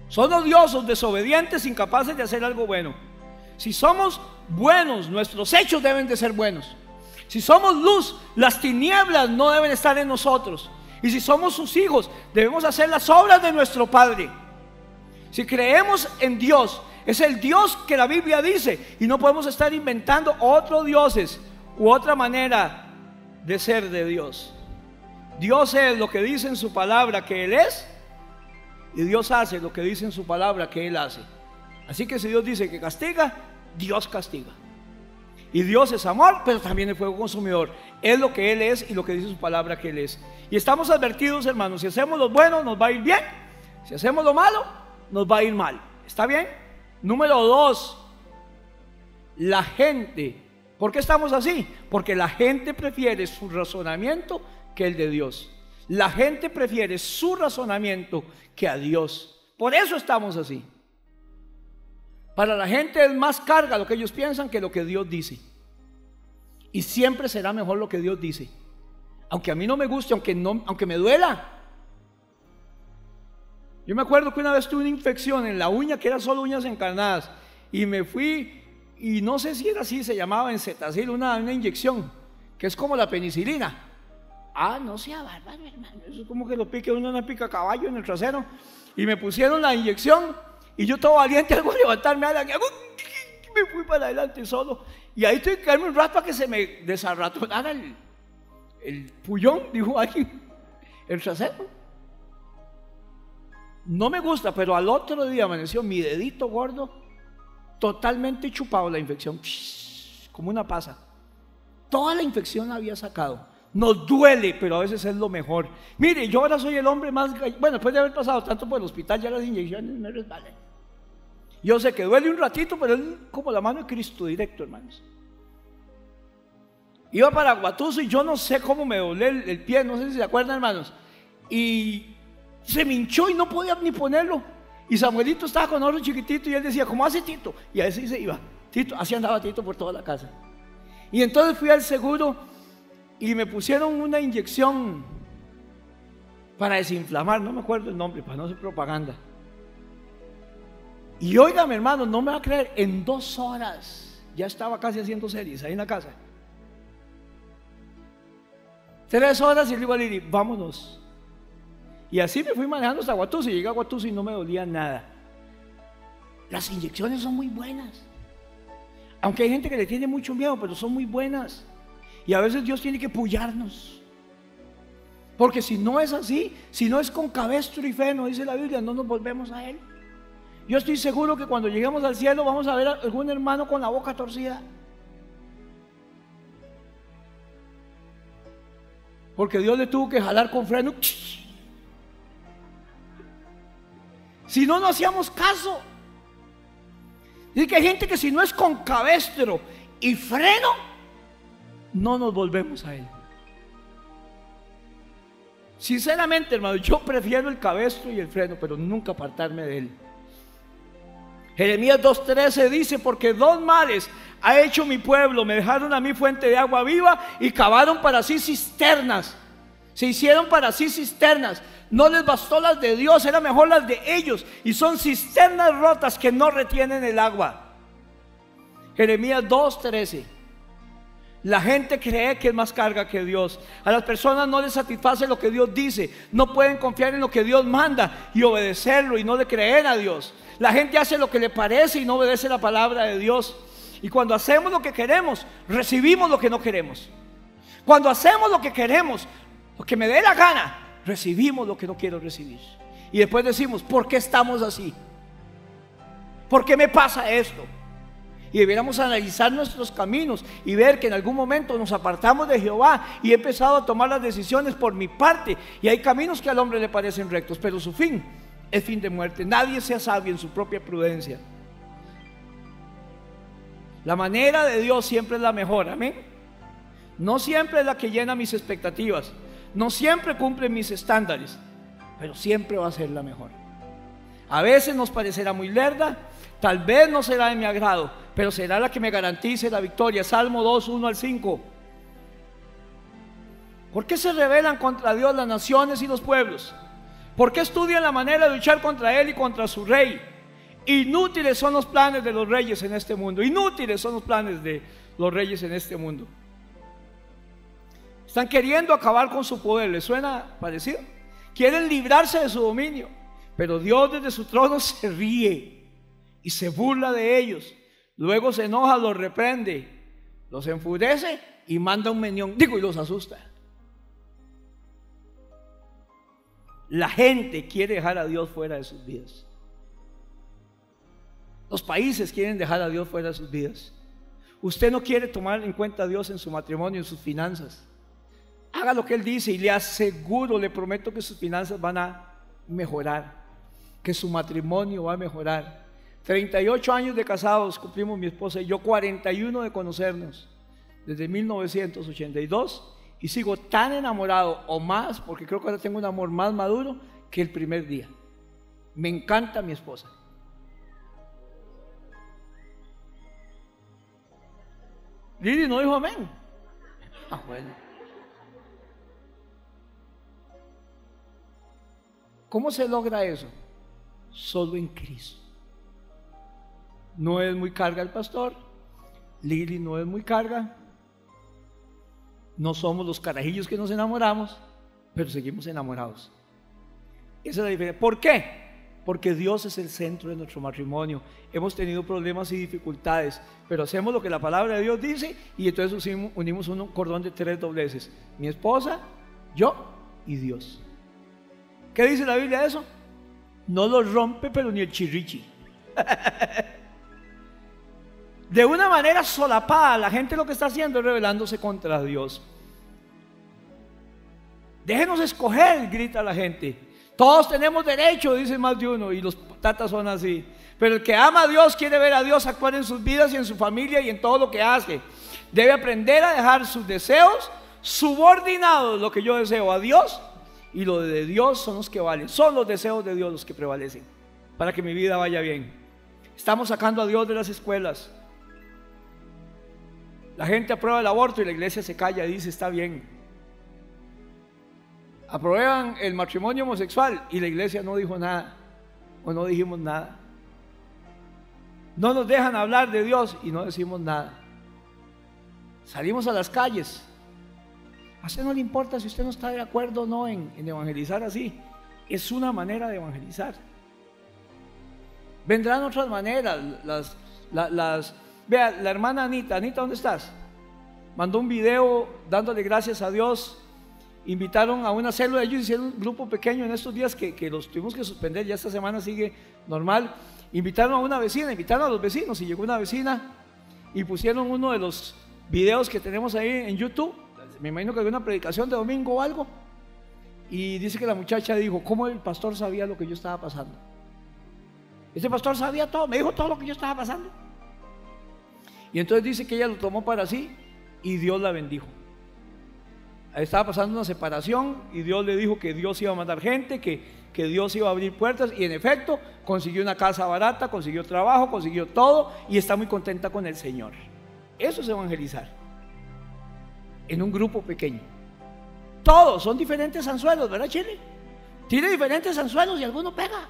Son odiosos, desobedientes, incapaces de hacer algo bueno. Si somos buenos, nuestros hechos deben de ser buenos. Si somos luz, las tinieblas no deben estar en nosotros. Y si somos sus hijos, debemos hacer las obras de nuestro Padre. Si creemos en Dios, es el Dios que la Biblia dice, y no podemos estar inventando otros dioses u otra manera de ser de Dios. Dios es lo que dice en su palabra que Él es, y Dios hace lo que dice en su palabra que Él hace. Así que si Dios dice que castiga, Dios castiga. Y Dios es amor, pero también es fuego consumidor. Es lo que Él es y lo que dice su palabra que Él es. Y estamos advertidos, hermanos, si hacemos lo bueno nos va a ir bien, si hacemos lo malo nos va a ir mal. ¿Está bien? Número 2, la gente. ¿Por qué estamos así? Porque la gente prefiere su razonamiento que el de Dios. La gente prefiere su razonamiento que a Dios. Por eso estamos así. Para la gente es más carga lo que ellos piensan que lo que Dios dice. Y siempre será mejor lo que Dios dice. Aunque a mí no me guste, aunque me duela. Yo me acuerdo que una vez tuve una infección en la uña, que eran solo uñas encarnadas, y me fui, y no sé si era así, se llamaba Encetacil, una inyección, que es como la penicilina. Ah, no sea bárbaro, hermano, eso es como que lo pique uno en una pica caballo en el trasero. Y me pusieron la inyección, y yo todo valiente, algo a levantarme, me fui para adelante solo, y ahí tuve que quedarme un rato para que se me desarratonara el pullón, dijo alguien, el trasero. No me gusta, pero al otro día amaneció mi dedito gordo, totalmente chupado la infección, como una pasa. Toda la infección la había sacado. Nos duele, pero a veces es lo mejor. Mire, yo ahora soy el hombre más... Bueno, después de haber pasado tanto por el hospital, ya las inyecciones me resbalan. Yo sé que duele un ratito, pero es como la mano de Cristo directo, hermanos. Iba para Guatuso y yo no sé cómo me doblé el pie, no sé si se acuerdan, hermanos. Y Se me hinchó y no podía ni ponerlo. Y Samuelito estaba con otro chiquitito y él decía, ¿cómo hace Tito? Y así se iba. Tito, así andaba Tito por toda la casa. Y entonces fui al seguro y me pusieron una inyección para desinflamar, no me acuerdo el nombre, para no hacer propaganda. Y óigame, hermano, no me va a creer, en 2 horas ya estaba casi haciendo series ahí en la casa. 3 horas y le digo a Lili, vámonos. Y así me fui manejando hasta Guatusi. Llegué a Guatusi y no me dolía nada. Las inyecciones son muy buenas. Aunque hay gente que le tiene mucho miedo, pero son muy buenas. Y a veces Dios tiene que pullarnos. Porque si no es así, si no es con cabestro y freno, dice la Biblia, no nos volvemos a Él. Yo estoy seguro que cuando lleguemos al cielo vamos a ver a algún hermano con la boca torcida. Porque Dios le tuvo que jalar con freno. Si no, no hacíamos caso. Dice que hay gente que si no es con cabestro y freno, no nos volvemos a Él. Sinceramente, hermano, yo prefiero el cabestro y el freno, pero nunca apartarme de Él. Jeremías 2:13 dice, porque 2 males ha hecho mi pueblo, me dejaron a mí fuente de agua viva y cavaron para sí cisternas. Se hicieron para sí cisternas. No les bastó las de Dios, era mejor las de ellos. Y son cisternas rotas que no retienen el agua. Jeremías 2:13. La gente cree que es más carga que Dios. A las personas no les satisface lo que Dios dice. No pueden confiar en lo que Dios manda y obedecerlo y no le creer a Dios. La gente hace lo que le parece y no obedece la palabra de Dios. Y cuando hacemos lo que queremos, recibimos lo que no queremos. Cuando hacemos lo que queremos, lo que me dé la gana, recibimos lo que no quiero recibir. Y después decimos, ¿por qué estamos así? ¿Por qué me pasa esto? Y debiéramos analizar nuestros caminos y ver que en algún momento nos apartamos de Jehová y he empezado a tomar las decisiones por mi parte. Y hay caminos que al hombre le parecen rectos, pero su fin es fin de muerte. Nadie sea sabio en su propia prudencia. La manera de Dios siempre es la mejor, amén. No siempre es la que llena mis expectativas, no siempre cumple mis estándares, pero siempre va a ser la mejor. A veces nos parecerá muy lerda, tal vez no será de mi agrado, pero será la que me garantice la victoria. Salmo 2, 1-5. ¿Por qué se rebelan contra Dios las naciones y los pueblos? ¿Por qué estudian la manera de luchar contra Él y contra su rey? Inútiles son los planes de los reyes en este mundo. Inútiles son los planes de los reyes en este mundo. Están queriendo acabar con su poder. ¿Les suena parecido? Quieren librarse de su dominio, pero Dios desde su trono se ríe y se burla de ellos. Luego se enoja, los reprende, los enfurece y manda un meñón, y los asusta. La gente quiere dejar a Dios fuera de sus vidas. Los países quieren dejar a Dios fuera de sus vidas. Usted no quiere tomar en cuenta a Dios en su matrimonio, en sus finanzas. Haga lo que Él dice y le aseguro, le prometo que sus finanzas van a mejorar, que su matrimonio va a mejorar. 38 años de casados cumplimos mi esposa y yo, 41 de conocernos, desde 1982, y sigo tan enamorado o más, porque creo que ahora tengo un amor más maduro que el primer día. Me encanta mi esposa. Lili no dijo amén. Bueno. ¿Cómo se logra eso? Solo en Cristo. No es muy carga el pastor, Lili no es muy carga, no somos los carajillos que nos enamoramos, pero seguimos enamorados. Esa es la diferencia. ¿Por qué? Porque Dios es el centro de nuestro matrimonio. Hemos tenido problemas y dificultades, pero hacemos lo que la palabra de Dios dice y entonces unimos un cordón de 3 dobleces: mi esposa, yo y Dios. ¿Qué dice la Biblia de eso? No lo rompe, pero ni el chirrichi. De una manera solapada, la gente lo que está haciendo es rebelándose contra Dios. Déjenos escoger, grita la gente. Todos tenemos derecho, dice más de uno, y los tatas son así. Pero el que ama a Dios quiere ver a Dios actuar en sus vidas y en su familia y en todo lo que hace. Debe aprender a dejar sus deseos subordinados, lo que yo deseo, a Dios, y lo de Dios son los que valen. Son los deseos de Dios los que prevalecen para que mi vida vaya bien. Estamos sacando a Dios de las escuelas. La gente aprueba el aborto y la iglesia se calla y dice está bien. Aprueban el matrimonio homosexual y la iglesia no dijo nada, o no dijimos nada. No nos dejan hablar de Dios y no decimos nada. Salimos a las calles. A usted no le importa si usted no está de acuerdo o no en evangelizar así. Es una manera de evangelizar. Vendrán otras maneras. Vea, la hermana Anita, ¿dónde estás? Mandó un video dándole gracias a Dios. Invitaron a una célula, ellos hicieron un grupo pequeño en estos días que los tuvimos que suspender, ya esta semana sigue normal. Invitaron a una vecina, invitaron a los vecinos y llegó una vecina y pusieron uno de los videos que tenemos ahí en YouTube. Me imagino que había una predicación de domingo o algo. Y dice que la muchacha dijo, ¿cómo el pastor sabía lo que yo estaba pasando? Ese pastor sabía todo, me dijo todo lo que yo estaba pasando. Y entonces dice que ella lo tomó para sí y Dios la bendijo. Estaba pasando una separación y Dios le dijo que Dios iba a mandar gente, que Dios iba a abrir puertas, y en efecto consiguió una casa barata, consiguió trabajo, consiguió todo y está muy contenta con el Señor. Eso es evangelizar en un grupo pequeño. Todos son diferentes anzuelos, ¿verdad, Chile? Tiene diferentes anzuelos y alguno pega.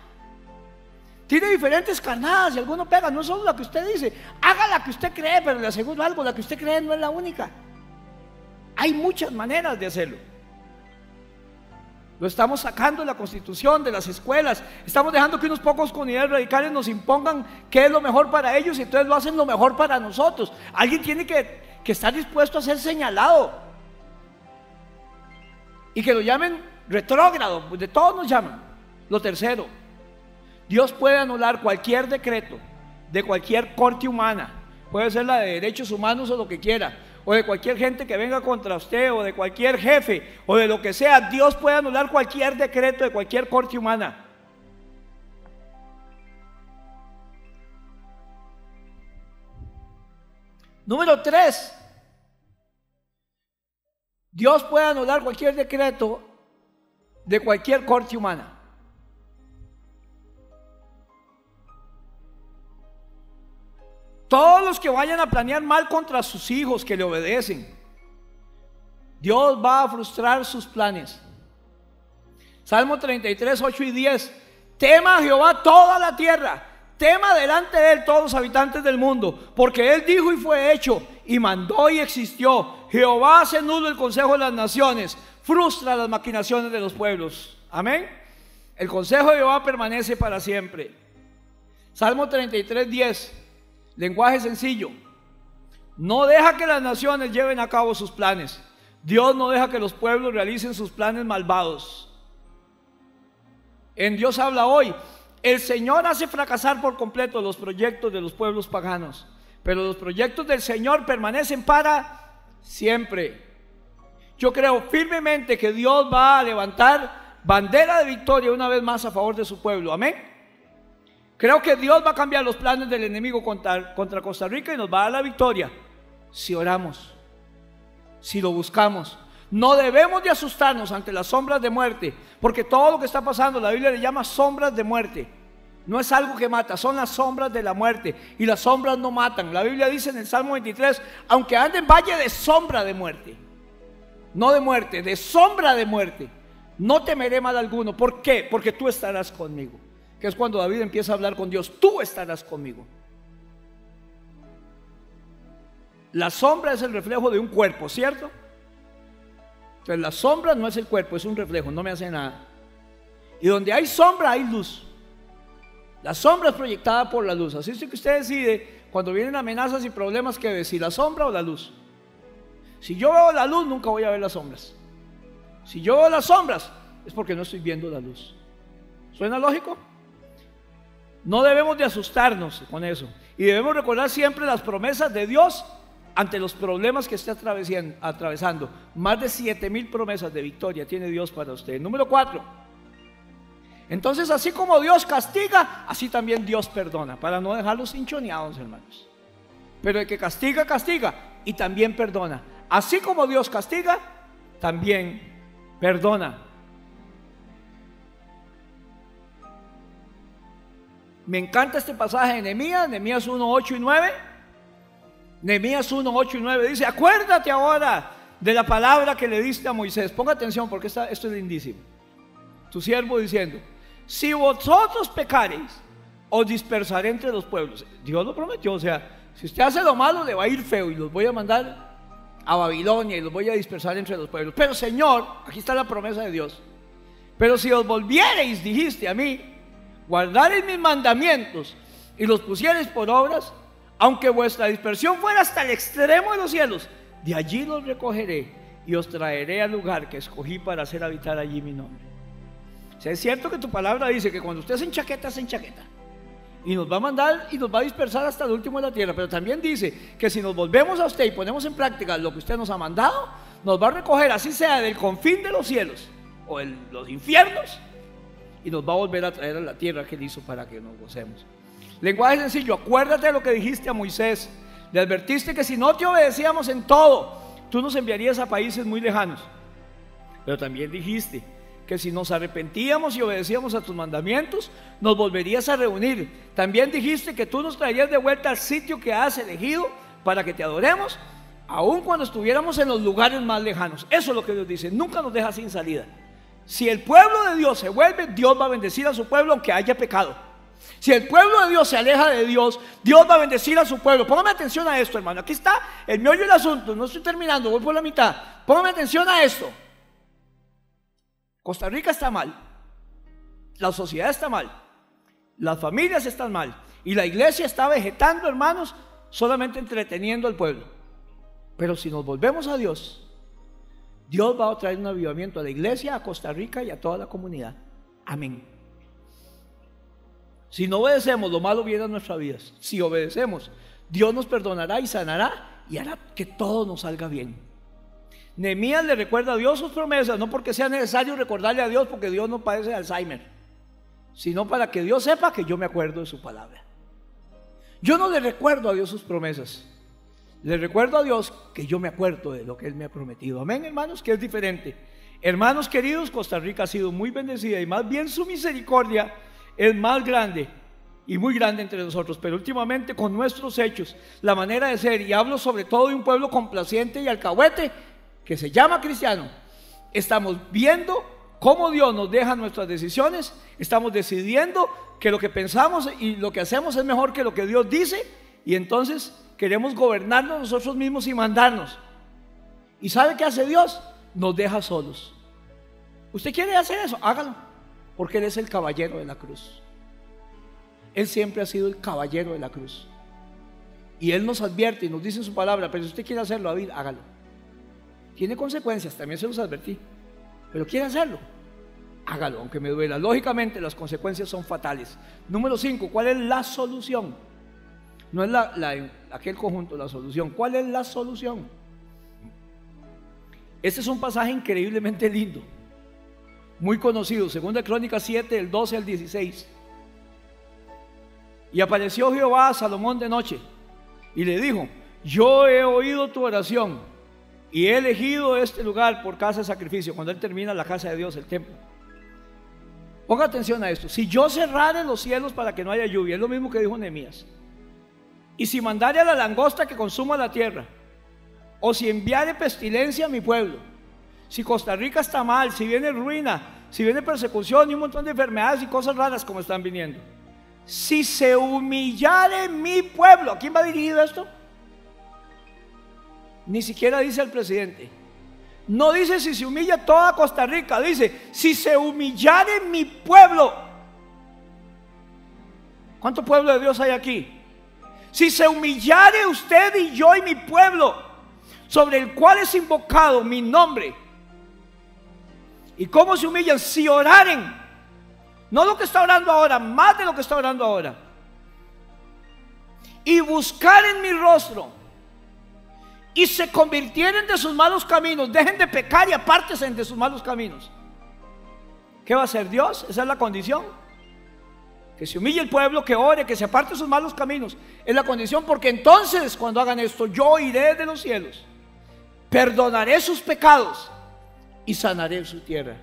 Tiene diferentes carnadas y alguno pega. No es solo la que usted dice, haga la que usted cree, pero le aseguro algo, la que usted cree no es la única. Hay muchas maneras de hacerlo. Lo estamos sacando de la Constitución, de las escuelas. Estamos dejando que unos pocos comunidades radicales nos impongan qué es lo mejor para ellos y entonces lo hacen lo mejor para nosotros. Alguien tiene que estar dispuesto a ser señalado y que lo llamen retrógrado, pues de todos nos llaman. Lo tercero, Dios puede anular cualquier decreto de cualquier corte humana, puede ser la de derechos humanos o lo que quiera, o de cualquier gente que venga contra usted, o de cualquier jefe, o de lo que sea. Dios puede anular cualquier decreto de cualquier corte humana. Número 3, Dios puede anular cualquier decreto de cualquier corte humana. Todos los que vayan a planear mal contra sus hijos que le obedecen, Dios va a frustrar sus planes. Salmo 33, 8 y 10. Tema a Jehová toda la tierra, tema delante de él todos los habitantes del mundo, porque él dijo y fue hecho, y mandó y existió. Jehová hace nulo el consejo de las naciones, frustra las maquinaciones de los pueblos. Amén. El consejo de Jehová permanece para siempre. Salmo 33, 10. Lenguaje sencillo. No deja que las naciones lleven a cabo sus planes. Dios no deja que los pueblos realicen sus planes malvados. En Dios habla hoy. El Señor hace fracasar por completo los proyectos de los pueblos paganos, pero los proyectos del Señor permanecen para siempre. Yo creo firmemente que Dios va a levantar bandera de victoria una vez más a favor de su pueblo. Amén. Creo que Dios va a cambiar los planes del enemigo contra Costa Rica y nos va a dar la victoria si oramos, si lo buscamos. No debemos de asustarnos ante las sombras de muerte, porque todo lo que está pasando la Biblia le llama sombras de muerte. No es algo que mata, son las sombras de la muerte, y las sombras no matan. La Biblia dice en el Salmo 23, aunque ande en valle de sombra de muerte, no de muerte, de sombra de muerte, no temeré mal alguno. ¿Por qué? Porque tú estarás conmigo. Que es cuando David empieza a hablar con Dios, tú estarás conmigo. La sombra es el reflejo de un cuerpo, ¿cierto? Entonces la sombra no es el cuerpo, es un reflejo, no me hace nada. Y donde hay sombra hay luz. La sombra es proyectada por la luz. Así es que usted decide cuando vienen amenazas y problemas que ve, si la sombra o la luz. Si yo veo la luz, nunca voy a ver las sombras. Si yo veo las sombras, es porque no estoy viendo la luz. ¿Suena lógico? No debemos de asustarnos con eso. Y debemos recordar siempre las promesas de Dios ante los problemas que esté atravesando. Más de 7,000 promesas de victoria tiene Dios para usted. Número 4. Entonces, así como Dios castiga, así también Dios perdona, para no dejarlos hinchoneados, hermanos. Pero el que castiga, castiga y también perdona. Así como Dios castiga, también perdona. Me encanta este pasaje de Nehemías 1, 8 y 9. Nehemías 1, 8 y 9 dice: acuérdate ahora de la palabra que le diste a Moisés. Ponga atención porque esto es lindísimo. Tu siervo diciendo: si vosotros pecareis, os dispersaré entre los pueblos. Dios lo prometió, o sea, si usted hace lo malo, le va a ir feo y los voy a mandar a Babilonia y los voy a dispersar entre los pueblos. Pero Señor, aquí está la promesa de Dios: pero si os volviereis, dijiste a mí, guardareis mis mandamientos y los pusiereis por obras, aunque vuestra dispersión fuera hasta el extremo de los cielos, de allí los recogeré y os traeré al lugar que escogí para hacer habitar allí mi nombre. O sea, es cierto que tu palabra dice que cuando usted se enchaqueta y nos va a mandar y nos va a dispersar hasta el último de la tierra, pero también dice que si nos volvemos a usted y ponemos en práctica lo que usted nos ha mandado, nos va a recoger, así sea del confín de los cielos o de los infiernos, y nos va a volver a traer a la tierra que él hizo para que nos gocemos. Lenguaje sencillo: acuérdate de lo que dijiste a Moisés. Le advertiste que si no te obedecíamos en todo, tú nos enviarías a países muy lejanos. Pero también dijiste que si nos arrepentíamos y obedecíamos a tus mandamientos, nos volverías a reunir. También dijiste que tú nos traerías de vuelta al sitio que has elegido para que te adoremos, aun cuando estuviéramos en los lugares más lejanos. Eso es lo que Dios dice: nunca nos deja sin salida. Si el pueblo de Dios se vuelve, Dios va a bendecir a su pueblo aunque haya pecado. Si el pueblo de Dios se aleja de Dios, Dios va a bendecir a su pueblo. Póngame atención a esto, hermano. Aquí está el meollo del asunto. No estoy terminando, voy por la mitad. Póngame atención a esto. Costa Rica está mal, la sociedad está mal, las familias están mal, y la iglesia está vegetando, hermanos, solamente entreteniendo al pueblo. Pero si nos volvemos a Dios, Dios va a traer un avivamiento a la iglesia, a Costa Rica y a toda la comunidad. Amén. Si no obedecemos, lo malo viene a nuestras vidas. Si obedecemos, Dios nos perdonará y sanará y hará que todo nos salga bien. Nehemías le recuerda a Dios sus promesas, no porque sea necesario recordarle a Dios, porque Dios no padece de Alzheimer, sino para que Dios sepa que yo me acuerdo de su palabra. Yo no le recuerdo a Dios sus promesas, le recuerdo a Dios que yo me acuerdo de lo que Él me ha prometido. Amén, hermanos, que es diferente. Hermanos queridos, Costa Rica ha sido muy bendecida y más bien su misericordia es más grande y muy grande entre nosotros, pero últimamente con nuestros hechos, la manera de ser, y hablo sobre todo de un pueblo complaciente y alcahuete que se llama cristiano, estamos viendo cómo Dios nos deja nuestras decisiones, estamos decidiendo que lo que pensamos y lo que hacemos es mejor que lo que Dios dice, y entonces queremos gobernarnos nosotros mismos y mandarnos. ¿Y sabe qué hace Dios? Nos deja solos. ¿Usted quiere hacer eso? Hágalo, porque Él es el caballero de la cruz. Él siempre ha sido el caballero de la cruz, y Él nos advierte y nos dice en su palabra: pero si usted quiere hacerlo, David, hágalo. Tiene consecuencias, también se los advertí, pero quiere hacerlo, hágalo, aunque me duela. Lógicamente las consecuencias son fatales. Número 5, ¿cuál es la solución? No es aquel conjunto, la solución. ¿Cuál es la solución? Este es un pasaje increíblemente lindo, muy conocido, 2 Crónicas 7, del 12 al 16. Y apareció Jehová a Salomón de noche y le dijo: yo he oído tu oración y he elegido este lugar por casa de sacrificio. Cuando él termina la casa de Dios, el templo. Ponga atención a esto: si yo cerrare los cielos para que no haya lluvia, es lo mismo que dijo Nehemías, y si mandare a la langosta que consuma la tierra, o si enviare pestilencia a mi pueblo, si Costa Rica está mal, si viene ruina, si viene persecución y un montón de enfermedades y cosas raras como están viniendo, si se humillare mi pueblo. ¿A quién va dirigido esto? Ni siquiera dice al presidente, no dice si se humilla toda Costa Rica, dice si se humillare mi pueblo. ¿Cuánto pueblo de Dios hay aquí? Si se humillare usted y yo y mi pueblo, sobre el cual es invocado mi nombre. ¿Y cómo se humillan? Si oraren, no lo que está orando ahora, más de lo que está orando ahora, y buscaren mi rostro, y se convirtieren de sus malos caminos, dejen de pecar y apártense de sus malos caminos. ¿Qué va a hacer Dios? Esa es la condición. Que se humille el pueblo, que ore, que se aparte de sus malos caminos. Es la condición, porque entonces cuando hagan esto, yo iré de los cielos, perdonaré sus pecados y sanaré su tierra.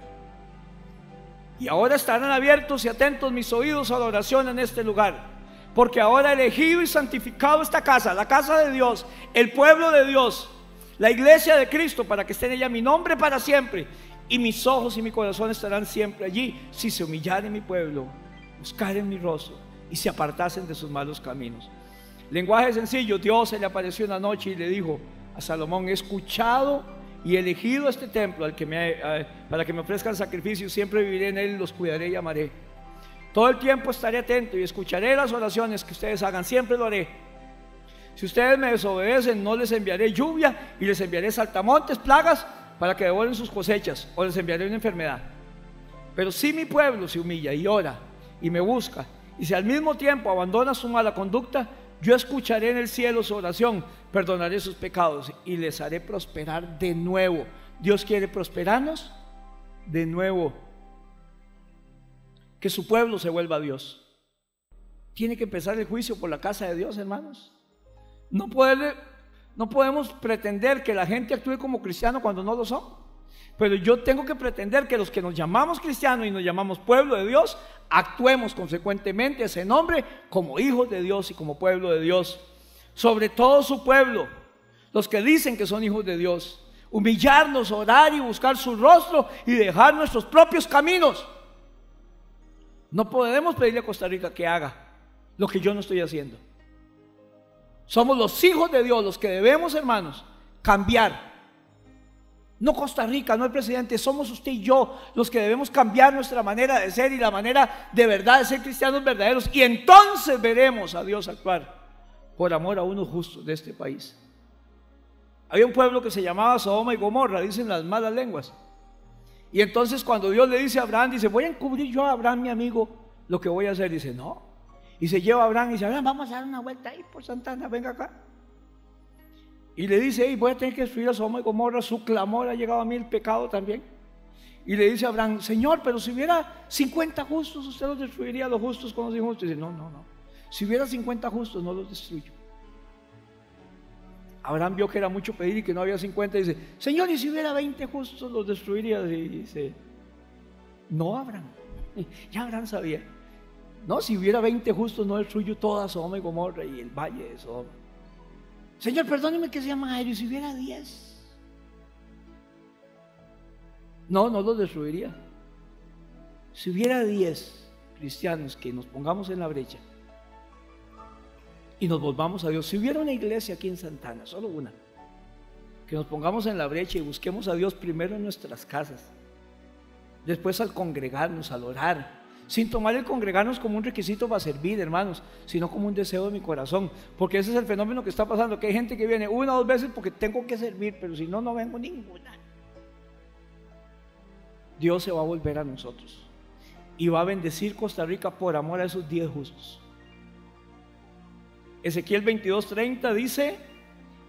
Y ahora estarán abiertos y atentos mis oídos a la oración en este lugar, porque ahora he elegido y santificado esta casa, la casa de Dios, el pueblo de Dios, la iglesia de Cristo, para que esté en ella mi nombre para siempre, y mis ojos y mi corazón estarán siempre allí, si se humillare mi pueblo, buscaren mi rostro y se apartasen de sus malos caminos. Lenguaje sencillo: Dios se le apareció una noche y le dijo a Salomón: he escuchado y elegido este templo para que me ofrezcan sacrificios, siempre viviré en él, los cuidaré y amaré. Todo el tiempo estaré atento y escucharé las oraciones que ustedes hagan, siempre lo haré. Si ustedes me desobedecen, no les enviaré lluvia y les enviaré saltamontes, plagas, para que devoren sus cosechas, o les enviaré una enfermedad. Pero si mi pueblo se humilla y ora y me busca, y si al mismo tiempo abandona su mala conducta, yo escucharé en el cielo su oración, perdonaré sus pecados y les haré prosperar de nuevo. Dios quiere prosperarnos de nuevo. Que su pueblo se vuelva a Dios. Tiene que empezar el juicio por la casa de Dios, hermanos. No podemos pretender que la gente actúe como cristiano cuando no lo son. Pero yo tengo que pretender que los que nos llamamos cristianos y nos llamamos pueblo de Dios, actuemos consecuentemente ese nombre como hijos de Dios y como pueblo de Dios. Sobre todo su pueblo, los que dicen que son hijos de Dios, humillarnos, orar y buscar su rostro y dejar nuestros propios caminos. No podemos pedirle a Costa Rica que haga lo que yo no estoy haciendo. Somos los hijos de Dios los que debemos, hermanos, cambiar. No Costa Rica, no el presidente, somos usted y yo los que debemos cambiar nuestra manera de ser y la manera de verdad de ser cristianos verdaderos. Y entonces veremos a Dios actuar por amor a unos justos de este país. Había un pueblo que se llamaba Sodoma y Gomorra, dicen las malas lenguas. Y entonces cuando Dios le dice a Abraham, dice: voy a encubrir yo a Abraham, mi amigo, lo que voy a hacer. Dice: no. Y se lleva a Abraham y dice: Abraham, vamos a dar una vuelta ahí por Santana, venga acá. Y le dice: hey, voy a tener que destruir a Sodoma y Gomorra, su clamor ha llegado a mí, el pecado también. Y le dice a Abraham: Señor, pero si hubiera 50 justos, ¿usted los destruiría a los justos con los injustos? Y dice: no. Si hubiera 50 justos, no los destruyo. Abraham vio que era mucho pedir y que no había 50, y dice: Señor, y si hubiera 20 justos, los destruiría. Y dice: no, Abraham. Ya Abraham sabía. No, si hubiera 20 justos, no destruyo toda Sodoma y Gomorra y el valle de Sodoma. Señor, perdóneme que sea Jairo, y si hubiera 10, no los destruiría. Si hubiera 10 cristianos que nos pongamos en la brecha y nos volvamos a Dios, si hubiera una iglesia aquí en Santana, solo una, que nos pongamos en la brecha y busquemos a Dios primero en nuestras casas, después al congregarnos, al orar, sin tomar el congregarnos como un requisito para servir, hermanos, sino como un deseo de mi corazón, porque ese es el fenómeno que está pasando, que hay gente que viene 1 o 2 veces porque tengo que servir, pero si no, no vengo ninguna. Dios se va a volver a nosotros y va a bendecir Costa Rica por amor a esos 10 justos. Ezequiel 22:30 dice: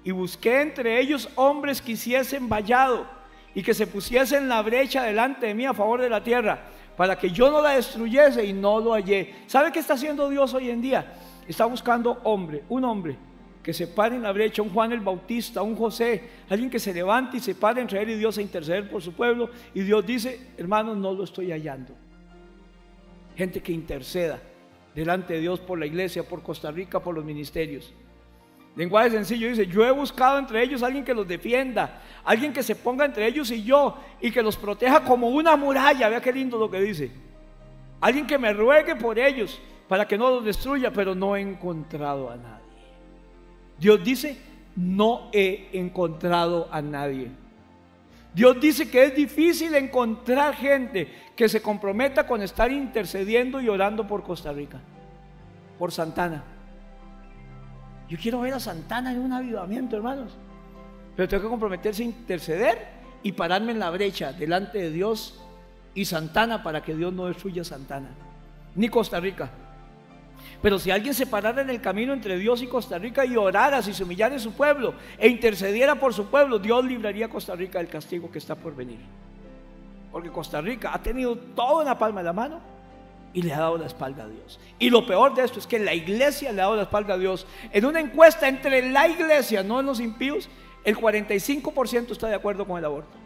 y busqué entre ellos hombres que hiciesen vallado y que se pusiesen en la brecha delante de mí a favor de la tierra, para que yo no la destruyese, y no lo hallé. ¿Sabe qué está haciendo Dios hoy en día? Está buscando un hombre que se pare en la brecha, un Juan el Bautista, un José, alguien que se levante y se pare entre él y Dios a interceder por su pueblo. Y Dios dice: hermanos, no lo estoy hallando. Gente que interceda delante de Dios por la iglesia, por Costa Rica, por los ministerios. Lenguaje sencillo, dice: yo he buscado entre ellos alguien que los defienda, alguien que se ponga entre ellos y yo, y que los proteja como una muralla. Vea qué lindo lo que dice. Alguien que me ruegue por ellos para que no los destruya, pero no he encontrado a nadie. Dios dice: no he encontrado a nadie. Dios dice que es difícil encontrar gente que se comprometa con estar intercediendo y orando por Costa Rica, por Santana. Yo quiero ver a Santana en un avivamiento, hermanos, pero tengo que comprometerse a interceder y pararme en la brecha delante de Dios y Santana, para que Dios no destruya Santana ni Costa Rica. Pero si alguien se parara en el camino entre Dios y Costa Rica y orara, si se humillara en su pueblo e intercediera por su pueblo, Dios libraría a Costa Rica del castigo que está por venir. Porque Costa Rica ha tenido todo en la palma de la mano y le ha dado la espalda a Dios. Y lo peor de esto es que la iglesia le ha dado la espalda a Dios. En una encuesta entre la iglesia, no en los impíos, el 45% está de acuerdo con el aborto.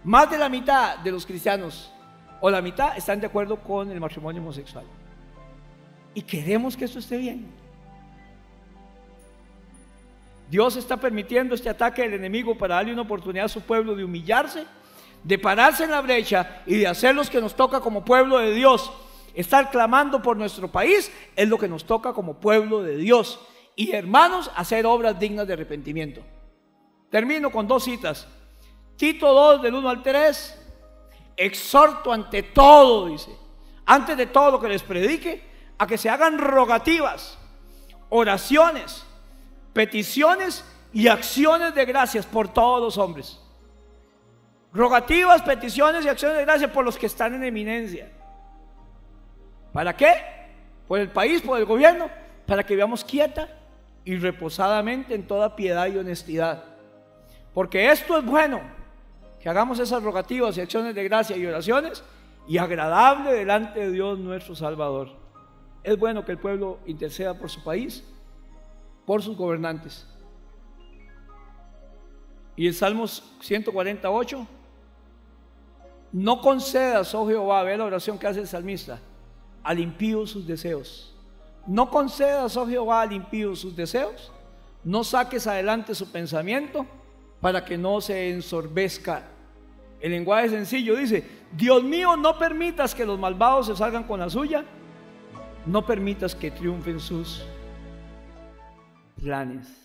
Más de la mitad de los cristianos o la mitad están de acuerdo con el matrimonio homosexual. Y queremos que esto esté bien. Dios está permitiendo este ataque del enemigo para darle una oportunidad a su pueblo de humillarse, de pararse en la brecha y de hacer lo que nos toca como pueblo de Dios. Estar clamando por nuestro país es lo que nos toca como pueblo de Dios. Y hermanos, hacer obras dignas de arrepentimiento. Termino con 2 citas. Tito 2, del 1 al 3. Exhorto ante todo, dice, antes de todo que les predique, a que se hagan rogativas, oraciones, peticiones y acciones de gracias por todos los hombres. Rogativas, peticiones y acciones de gracias por los que están en eminencia. ¿Para qué? Por el país, por el gobierno, para que vivamos quieta y reposadamente en toda piedad y honestidad. Porque esto es bueno, que hagamos esas rogativas y acciones de gracia y oraciones, y agradable delante de Dios nuestro Salvador. Es bueno que el pueblo interceda por su país, por sus gobernantes. Y el Salmos 148: no concedas, oh Jehová, ve la oración que hace el salmista, al impío sus deseos. No concedas, oh Jehová, al impío sus deseos. No saques adelante su pensamiento, para que no se ensorbezca. El lenguaje sencillo dice: Dios mío, no permitas que los malvados se salgan con la suya, no permitas que triunfen sus planes.